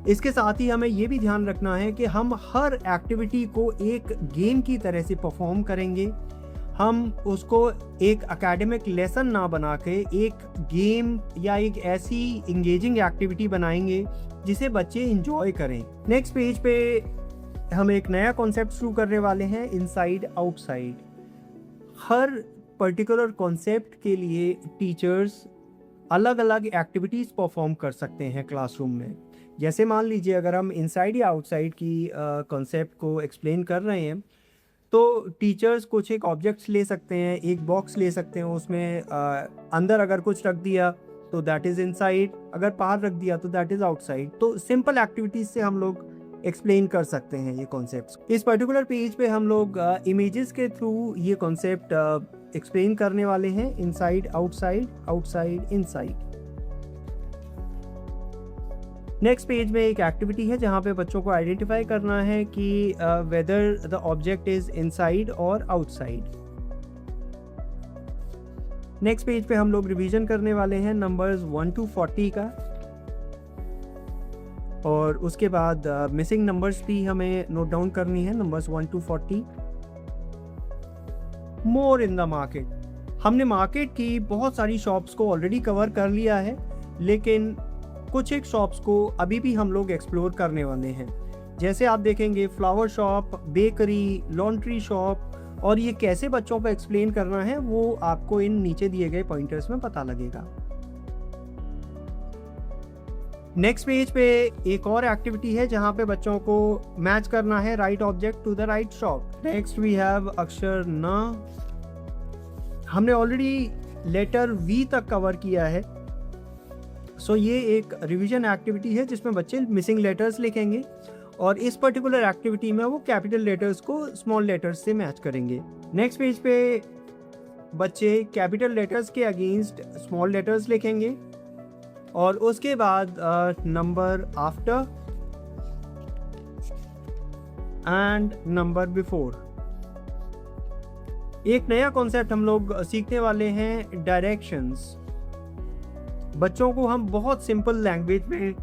इसके साथ ही हमें ये भी ध्यान रखना है कि हम हर एक्टिविटी को एक गेम की तरह से परफॉर्म करेंगे। हम उसको एक एकेडमिक लेसन ना बना के एक गेम या एक ऐसी इंगेजिंग एक्टिविटी बनाएंगे जिसे बच्चे इंजॉय करें। नेक्स्ट पेज पे हम एक नया कॉन्सेप्ट शुरू करने वाले हैं, इनसाइड आउटसाइड। हर पर्टिकुलर कॉन्सेप्ट के लिए टीचर्स अलग अलग एक्टिविटीज़ परफॉर्म कर सकते हैं क्लासरूम में। जैसे मान लीजिए अगर हम इनसाइड या आउटसाइड की कॉन्सेप्ट को एक्सप्लेन कर रहे हैं तो टीचर्स कुछ एक ऑब्जेक्ट्स ले सकते हैं, एक बॉक्स ले सकते हैं, उसमें अंदर अगर कुछ रख दिया तो दैट इज़ इनसाइड, अगर बाहर रख दिया तो दैट इज़ आउटसाइड। तो सिंपल एक्टिविटीज़ से हम लोग एक्सप्लेन कर सकते हैं ये कॉन्सेप्ट्स। इस पर्टिकुलर पेज पे हम लोग इमेजेस के थ्रू ये कॉन्सेप्ट एक्सप्लेन करने वाले हैं, inside outside, outside inside. Next page में एक एक्टिविटी है जहाँ पे बच्चों को आइडेंटिफाई करना है कि whether the object is inside और आउटसाइड। नेक्स्ट पेज पे हम लोग रिवीजन करने वाले हैं नंबर्स 1 to 40 का, और उसके बाद मिसिंग नंबर्स भी हमें नोट डाउन करनी है, numbers 1 to 40। More in the market, हमने मार्केट की बहुत सारी शॉप्स को ऑलरेडी कवर कर लिया है, लेकिन कुछ एक शॉप्स को अभी भी हम लोग एक्सप्लोर करने वाले हैं। जैसे आप देखेंगे flower shop, bakery, laundry shop, और ये कैसे बच्चों को एक्सप्लेन करना है वो आपको इन नीचे दिए गए पॉइंटर्स में पता लगेगा। नेक्स्ट पेज पे एक और एक्टिविटी है जहाँ पे बच्चों को मैच करना है right object to the right shop. Next we have अक्षर न। हमने ऑलरेडी लेटर वी तक कवर किया है। सो ये एक रिवीजन एक्टिविटी है जिसमें बच्चे मिसिंग लेटर्स लिखेंगे और इस पर्टिकुलर एक्टिविटी में वो कैपिटल लेटर्स को स्मॉल लेटर्स से मैच करेंगे। नेक्स्ट पेज पे बच्चे कैपिटल लेटर्स के अगेंस्ट स्मॉल लेटर्स लिखेंगे और उसके बाद number after and number before. एक नया कॉन्सेप्ट हम लोग सीखने वाले हैं, डायरेक्शंस। बच्चों को हम बहुत सिंपल लैंग्वेज में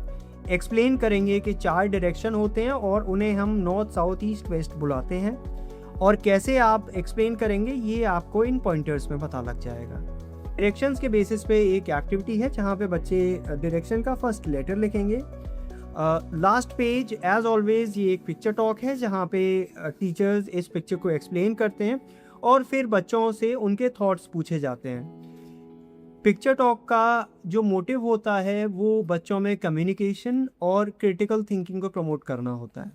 एक्सप्लेन करेंगे कि 4 डायरेक्शन होते हैं और उन्हें हम नॉर्थ, साउथ, ईस्ट, वेस्ट बुलाते हैं और कैसे आप एक्सप्लेन करेंगे ये आपको इन पॉइंटर्स में पता लग जाएगा। डायरेक्शंस के बेसिस पे एक एक्टिविटी है जहाँ पे बच्चे डायरेक्शन का फर्स्ट लेटर लिखेंगे। लास्ट पेज एज ऑलवेज ये एक पिक्चर टॉक है जहाँ पे टीचर्स इस पिक्चर को एक्सप्लेन करते हैं और फिर बच्चों से उनके थॉट्स पूछे जाते हैं। पिक्चर टॉक का जो मोटिव होता है वो बच्चों में कम्युनिकेशन और क्रिटिकल थिंकिंग को प्रमोट करना होता है।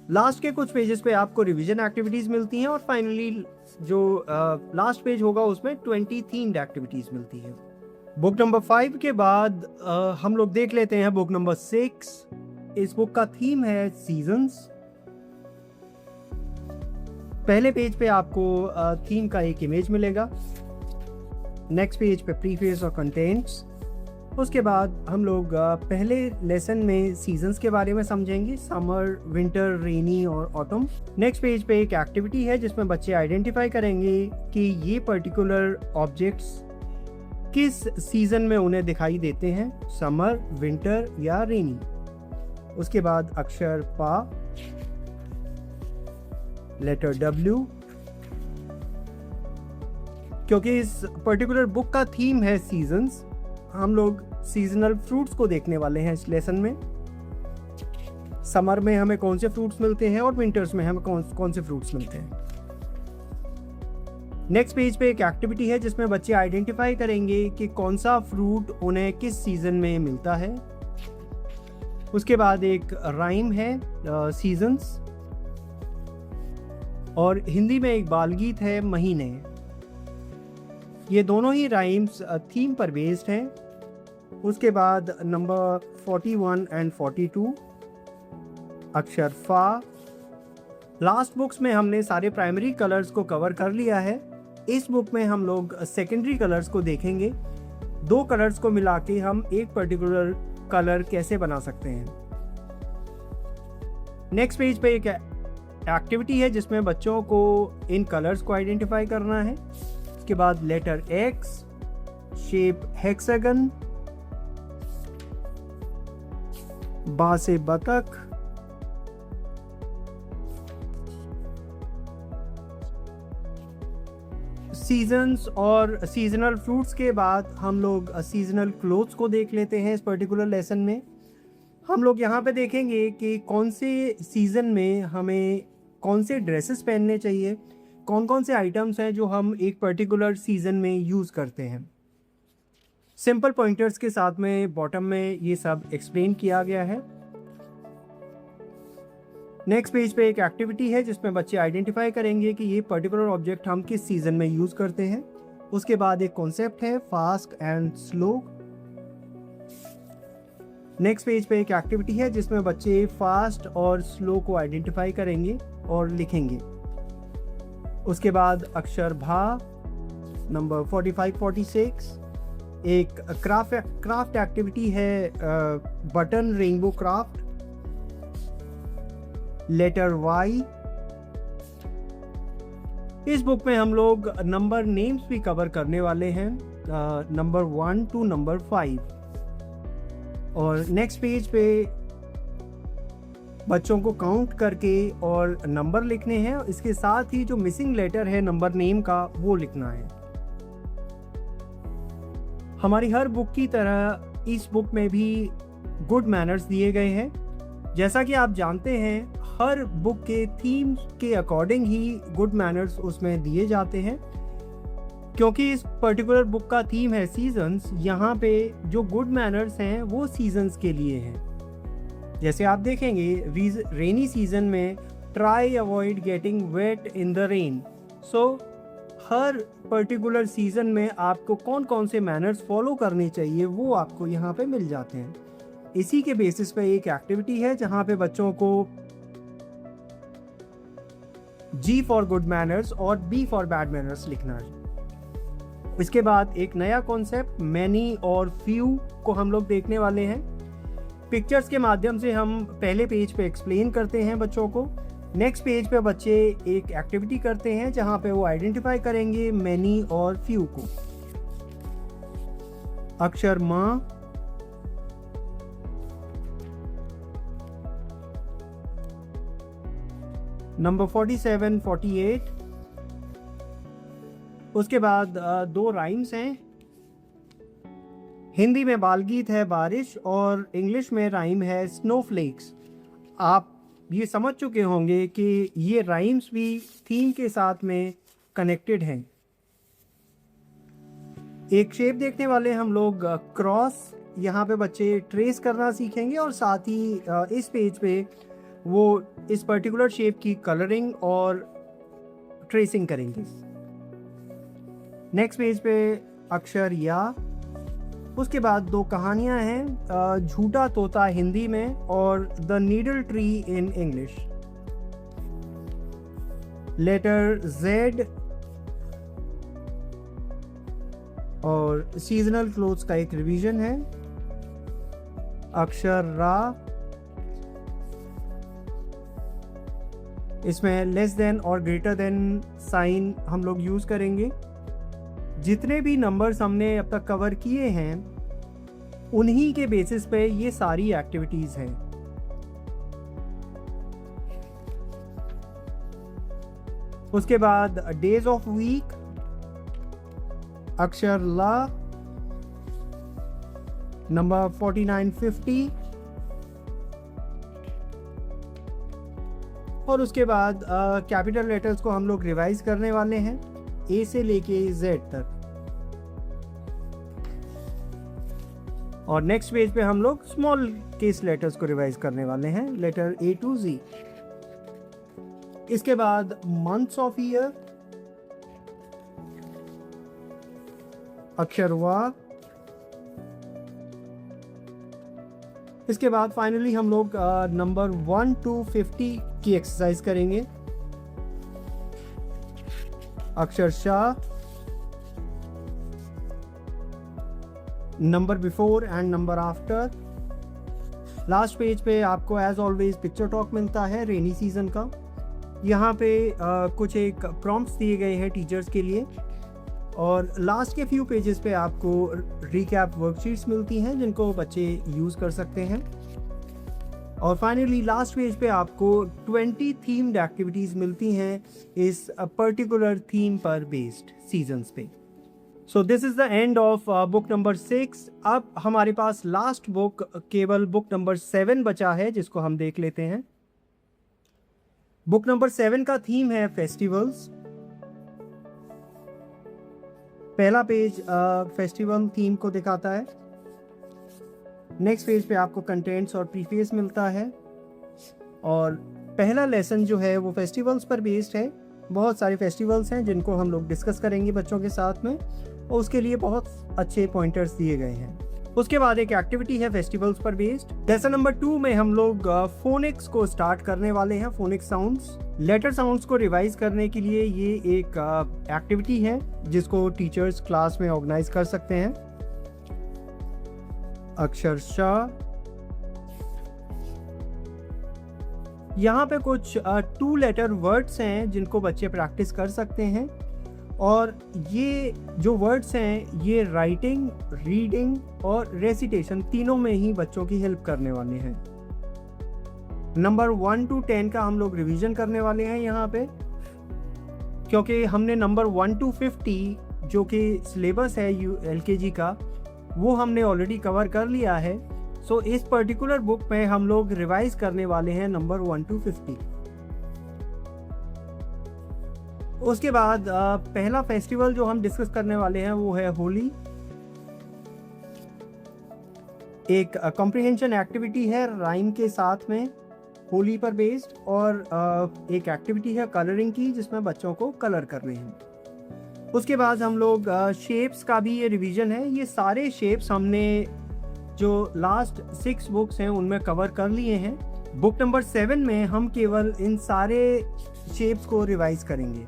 लास्ट के कुछ पेजेस पे आपको रिवीजन एक्टिविटीज़ मिलती हैं और फाइनली जो लास्ट पेज होगा उसमें 20 थीम्ड एक्टिविटीज़ मिलती हैं। बुक नंबर 5 के बाद हम लोग देख लेते हैं बुक नंबर 6। इस बुक का थीम है सीजन्स। पहले पेज पे आपको थीम का एक इमेज मिलेगा। नेक्स्ट पेज पे प्रीफेस और कंटेंट्स। उसके बाद हम लोग पहले लेसन में सीजन्स के बारे में समझेंगे, समर, विंटर, रेनी और ऑटम। नेक्स्ट पेज पे एक एक्टिविटी है जिसमें बच्चे आइडेंटिफाई करेंगे कि ये पर्टिकुलर ऑब्जेक्ट्स किस सीजन में उन्हें दिखाई देते हैं, समर, विंटर या रेनी। उसके बाद अक्षर पा, लेटर डब्ल्यू। क्योंकि इस पर्टिकुलर बुक का थीम है सीजन्स, हम लोग सीजनल फ्रूट्स को देखने वाले हैं इस लेसन में। समर में हमें कौन से फ्रूट्स मिलते हैं और विंटर्स में हमें कौन से फ्रूट्स मिलते हैं। नेक्स्ट पेज पे एक एक्टिविटी है जिसमें बच्चे आइडेंटिफाई करेंगे कि कौन सा फ्रूट उन्हें किस सीजन में मिलता है। उसके बाद एक राइम है सीजन्स और हिंदी में एक बाल गीत है महीने। ये दोनों ही राइम्स थीम पर बेस्ड हैं। उसके बाद नंबर 41 एंड 42 अक्षर फा। लास्ट बुक्स में हमने सारे प्राइमरी कलर्स को कवर कर लिया है। इस बुक में हम लोग सेकेंडरी कलर्स को देखेंगे। 2 कलर्स को मिला के हम एक पर्टिकुलर कलर कैसे बना सकते हैं। नेक्स्ट पेज पे एक एक्टिविटी है जिसमें बच्चों को इन कलर्स को आइडेंटिफाई करना है। उसके बाद लेटर एक्स, शेप हेक्सागन, बा से बतख, सीजन्स और सीजनल फ्रूट्स के बाद हम लोग सीजनल क्लोथ्स को देख लेते हैं। इस पर्टिकुलर लेसन में हम लोग यहाँ पे देखेंगे कि कौन से सीज़न में हमें कौन से ड्रेसेस पहनने चाहिए, कौन कौन से आइटम्स हैं जो हम एक पर्टिकुलर सीज़न में यूज़ करते हैं। सिंपल पॉइंटर्स के साथ में बॉटम में ये सब एक्सप्लेन किया गया है। नेक्स्ट पेज पे एक एक्टिविटी है जिसमें बच्चे आइडेंटिफाई करेंगे कि ये पर्टिकुलर ऑब्जेक्ट हम किस सीज़न में यूज़ करते हैं। उसके बाद एक कॉन्सेप्ट है fast and slow. Next page पे एक एक्टिविटी है जिसमें बच्चे फास्ट और स्लो को आइडेंटिफाई करेंगे और लिखेंगे। उसके बाद अक्षर भा नंबर 45-46। एक क्राफ्ट एक्टिविटी है button rainbow craft. Letter Y. इस बुक में हम लोग नंबर नेम्स भी कवर करने वाले हैं, नंबर 1 to नंबर 5। और नेक्स्ट पेज पे बच्चों को काउंट करके और नंबर लिखने हैं। इसके साथ ही जो मिसिंग लेटर है नंबर नेम का वो लिखना है। हमारी हर बुक की तरह इस बुक में भी गुड मैनर्स दिए गए हैं। जैसा कि आप जानते हैं हर बुक के थीम के अकॉर्डिंग ही गुड मैनर्स उसमें दिए जाते हैं। क्योंकि इस पर्टिकुलर बुक का थीम है सीजन्स, यहाँ पे जो गुड मैनर्स हैं वो सीजन्स के लिए हैं। जैसे आप देखेंगे रेनी सीजन में try avoid getting wait in the rain. So her particular season में आपको कौन कौन से मैनर्स फॉलो करने चाहिए वो आपको यहाँ पे मिल जाते हैं। इसी के बेसिस पे एक एक्टिविटी है जहाँ पे बच्चों को G फॉर गुड मैनर्स और B फॉर बैड मैनर्स लिखना है। इसके बाद एक नया कॉन्सेप्ट मैनी और फ्यू को हम लोग देखने वाले हैं। पिक्चर्स के माध्यम से हम पहले पेज पे एक्सप्लेन करते हैं बच्चों को। नेक्स्ट पेज पे बच्चे एक एक्टिविटी करते हैं जहां पे वो आइडेंटिफाई करेंगे मैनी और फ्यू को। अक्षर माँ, नंबर 47, 48। उसके बाद दो राइम्स हैं। हिंदी में बाल गीत है बारिश और इंग्लिश में राइम है स्नोफ्लेक्स। आप ये समझ चुके होंगे कि ये राइम्स भी थीम के साथ में कनेक्टेड हैं। एक शेप देखने वाले हम लोग क्रॉस, यहाँ पे बच्चे ट्रेस करना सीखेंगे और साथ ही इस पेज पे वो इस पर्टिकुलर शेप की कलरिंग और ट्रेसिंग करेंगे। नेक्स्ट पेज पे अक्षर या। उसके बाद दो कहानियां हैं, झूठा तोता हिंदी में और the needle tree in English. Letter Z और सीजनल क्लोथ्स का एक रिवीजन है। अक्षर रा, इसमें लेस देन और ग्रेटर देन साइन हम लोग यूज करेंगे। जितने भी नंबर्स हमने अब तक कवर किए हैं उन्हीं के बेसिस पे ये सारी एक्टिविटीज हैं। उसके बाद डेज ऑफ वीक, अक्षर ला, नंबर 49, 50। और उसके बाद कैपिटल लेटर्स को हम लोग रिवाइज करने वाले हैं A से लेके Z तक। और नेक्स्ट पेज पे हम लोग स्मॉल केस लेटर्स को रिवाइज करने वाले हैं, लेटर A to Z। इसके बाद मंथ्स ऑफ ईयर, अक्षर वा। इसके बाद फाइनली हम लोग नंबर 1 to 50 की एक्सरसाइज करेंगे। अक्षर Shah, number before and number after. Last page पे आपको एज ऑलवेज पिक्चर टॉक मिलता है रेनी सीजन का। यहाँ पे कुछ एक प्रॉम्प्ट्स दिए गए हैं टीचर्स के लिए और लास्ट के फ्यू पेजेस पे आपको रिकैप वर्कशीट्स मिलती हैं जिनको बच्चे यूज़ कर सकते हैं। और फाइनली लास्ट पेज पे आपको 20 थीम्ड एक्टिविटीज़ मिलती हैं इस पर्टिकुलर थीम पर बेस्ड सीजन्स पे। So this is the end of book number 6। अब हमारे पास लास्ट बुक केवल बुक नंबर 7 बचा है जिसको हम देख लेते हैं। बुक नंबर 7 का थीम है फेस्टिवल्स। पहला पेज फेस्टिवल थीम को दिखाता है। नेक्स्ट पेज पे आपको कंटेंट्स और प्रीफेस मिलता है और पहला लेसन जो है वो फेस्टिवल्स पर बेस्ड है। बहुत सारे फेस्टिवल्स हैं जिनको हम लोग डिस्कस करेंगे बच्चों के साथ में और उसके लिए बहुत अच्छे पॉइंटर्स दिए गए हैं। उसके बाद एक एक्टिविटी है फेस्टिवल्स पर बेस्ड। लेसन नंबर 2 में हम लोग फोनिक्स को स्टार्ट करने वाले हैं, फोनिक साउंड्स। लेटर साउंड्स को रिवाइज करने के लिए ये एक एक्टिविटी है जिसको टीचर्स क्लास में ऑर्गेनाइज कर सकते हैं। अक्षर शाह, यहाँ पे कुछ 2 लेटर वर्ड्स हैं जिनको बच्चे प्रैक्टिस कर सकते हैं और ये जो वर्ड्स हैं ये राइटिंग, रीडिंग और रेसिटेशन तीनों में ही बच्चों की हेल्प करने वाले हैं। नंबर 1 to 10 का हम लोग रिवीजन करने वाले हैं यहाँ पे, क्योंकि हमने नंबर 1 to 50 जो कि सिलेबस है LKG का वो हमने ऑलरेडी कवर कर लिया है। सो इस पर्टिकुलर बुक में हम लोग रिवाइज करने वाले हैं नंबर 1 to 50। उसके बाद पहला फेस्टिवल जो हम डिस्कस करने वाले हैं वो है होली। एक कॉम्प्रिहेंशन एक्टिविटी है राइम के साथ में होली पर बेस्ड और एक एक्टिविटी है कलरिंग की जिसमें बच्चों को कलर करने हैं। उसके बाद हम लोग शेप्स का भी ये रिवीजन है। ये सारे शेप्स हमने जो लास्ट 6 बुक्स हैं उनमें कवर कर लिए हैं। बुक नंबर 7 में हम केवल इन सारे शेप्स को रिवाइज करेंगे।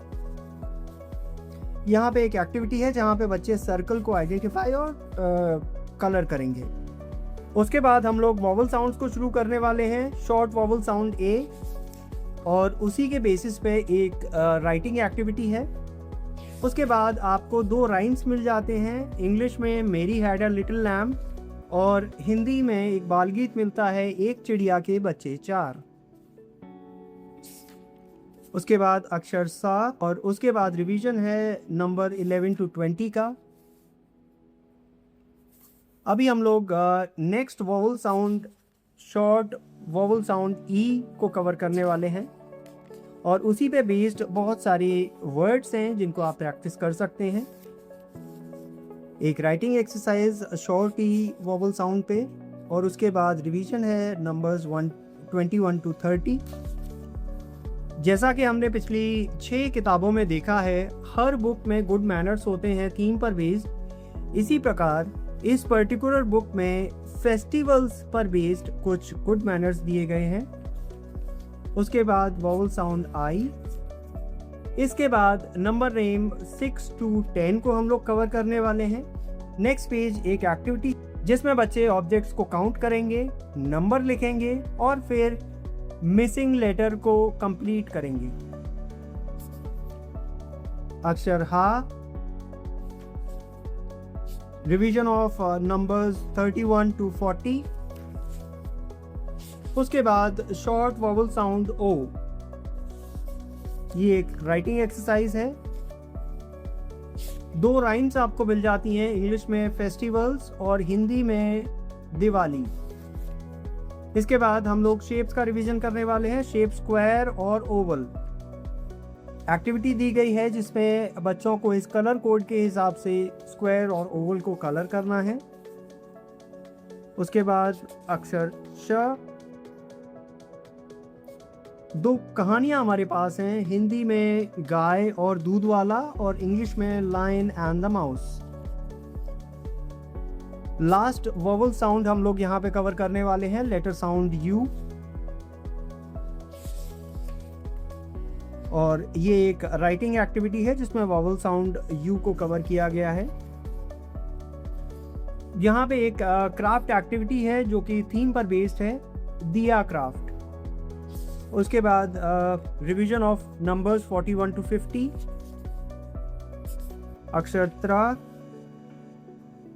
यहाँ पे एक एक्टिविटी है जहाँ पे बच्चे सर्कल को आइडेंटिफाई और कलर करेंगे। उसके बाद हम लोग वॉवल साउंड्स को शुरू करने वाले हैं। शॉर्ट वॉवल साउंड ए, और उसी के बेसिस पे एक राइटिंग एक्टिविटी है। उसके बाद आपको 2 राइम्स मिल जाते हैं। इंग्लिश में Mary had a little lamb, और हिंदी में एक बाल गीत मिलता है, एक चिड़िया के बच्चे 4। उसके बाद अक्षर सा, और उसके बाद रिवीजन है नंबर 11 to 20 का। अभी हम लोग next vowel sound, short vowel sound E को कवर करने वाले हैं, और उसी पे बेस्ड बहुत सारे वर्ड्स हैं जिनको आप प्रैक्टिस कर सकते हैं। एक राइटिंग एक्सरसाइज शॉर्ट ई वॉवल साउंड पे, और उसके बाद रिवीजन है नंबर्स 21 to 30। जैसा कि हमने पिछली 6 किताबों में देखा है, हर बुक में गुड मैनर्स होते हैं थीम पर बेस्ड। इसी प्रकार इस पर्टिकुलर बुक में फेस्टिवल्स पर बेस्ड कुछ गुड मैनर्स दिए गए हैं। उसके बाद वॉवल साउंड आई। इसके बाद नंबर नेम 6 to 10 को हम लोग कवर करने वाले हैं। नेक्स्ट पेज एक एक्टिविटी जिसमें बच्चे ऑब्जेक्ट्स को काउंट करेंगे, नंबर लिखेंगे और फिर मिसिंग लेटर को कंप्लीट करेंगे। अक्षर हा, रिवीजन ऑफ नंबर्स 31 to 40। उसके बाद शॉर्ट वॉवल साउंड ओ। ये एक राइटिंग एक्सरसाइज है। 2 राइम्स आपको मिल जाती हैं, इंग्लिश में फेस्टिवल्स और हिंदी में दिवाली। इसके बाद हम लोग शेप्स का रिवीजन करने वाले हैं, शेप स्क्वायर और ओवल। एक्टिविटी दी गई है जिसमें बच्चों को इस कलर कोड के हिसाब से स्क्वायर और ओवल को कलर करना है। उसके बाद अक्षर श। 2 कहानियां हमारे पास हैं, हिंदी में गाय और दूध वाला और इंग्लिश में lion and the mouse. Last vowel sound हम लोग यहाँ पे कवर करने वाले हैं, लेटर साउंड यू। और ये एक राइटिंग एक्टिविटी है जिसमें वॉवल साउंड यू को कवर किया गया है। यहाँ पे एक क्राफ्ट एक्टिविटी है जो कि थीम पर बेस्ड है, दिया क्राफ्ट। उसके बाद रिवीजन ऑफ नंबर्स 41 to 50। अक्षर त्रा,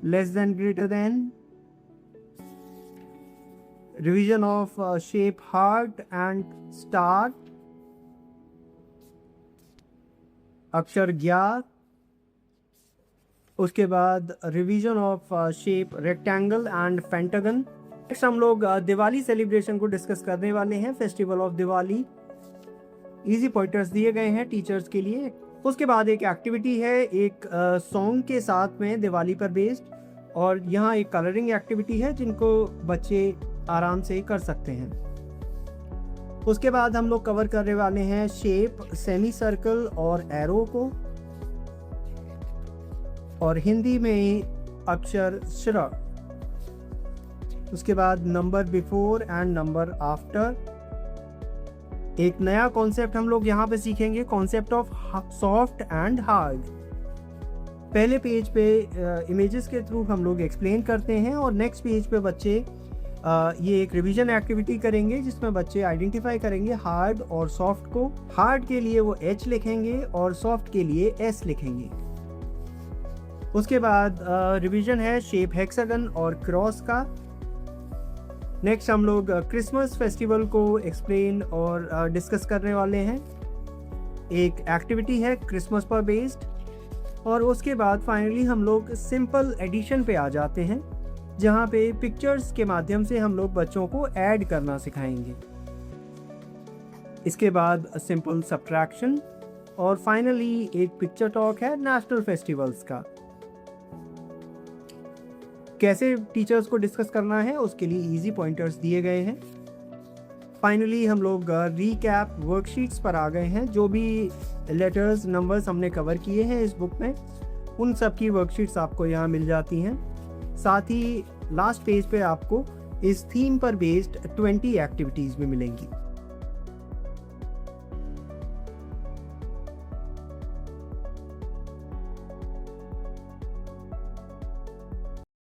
less than greater than. Revision of shape heart and star. अक्षर ज्ञात। उसके बाद revision of shape rectangle and pentagon. Next हम लोग दिवाली सेलिब्रेशन को डिस्कस करने वाले हैं, festival of Diwali. Easy pointers दिए गए हैं टीचर्स के लिए। उसके बाद एक एक्टिविटी है, एक सॉन्ग के साथ में दिवाली पर बेस्ड, और यहाँ एक कलरिंग एक्टिविटी है जिनको बच्चे आराम से कर सकते हैं। उसके बाद हम लोग कवर करने वाले हैं शेप, सेमी सर्कल और एरो को, और हिंदी में अक्षर श्र। उसके बाद number before and number after. एक नया कॉन्सेप्ट हम लोग यहाँ पे सीखेंगे, concept of soft and hard. पहले पेज पे इमेजेस के थ्रू हम लोग एक्सप्लेन करते हैं, और नेक्स्ट पेज पे बच्चे ये एक रिवीजन एक्टिविटी करेंगे जिसमें बच्चे आइडेंटिफाई करेंगे हार्ड और सॉफ्ट को। हार्ड के लिए वो H लिखेंगे और सॉफ्ट के लिए S लिखेंगे। उसके बाद रिवीजन है शेप हेक्सागन और क्रॉस का। नेक्स्ट हम लोग क्रिसमस फेस्टिवल को एक्सप्लेन और डिस्कस करने वाले हैं। एक एक्टिविटी है क्रिसमस पर बेस्ड, और उसके बाद फाइनली हम लोग सिंपल एडिशन पे आ जाते हैं जहाँ पे पिक्चर्स के माध्यम से हम लोग बच्चों को ऐड करना सिखाएंगे। इसके बाद सिंपल सब्ट्रैक्शन, और फाइनली एक पिक्चर टॉक है नेशनल फेस्टिवल्स का। कैसे टीचर्स को डिस्कस करना है उसके लिए इजी पॉइंटर्स दिए गए हैं। फाइनली हम लोग रीकैप वर्कशीट्स पर आ गए हैं। जो भी लेटर्स नंबर्स हमने कवर किए हैं इस बुक में, उन सब की वर्कशीट्स आपको यहाँ मिल जाती हैं। साथ ही लास्ट पेज पे आपको इस थीम पर बेस्ड 20 एक्टिविटीज़ भी मिलेंगी।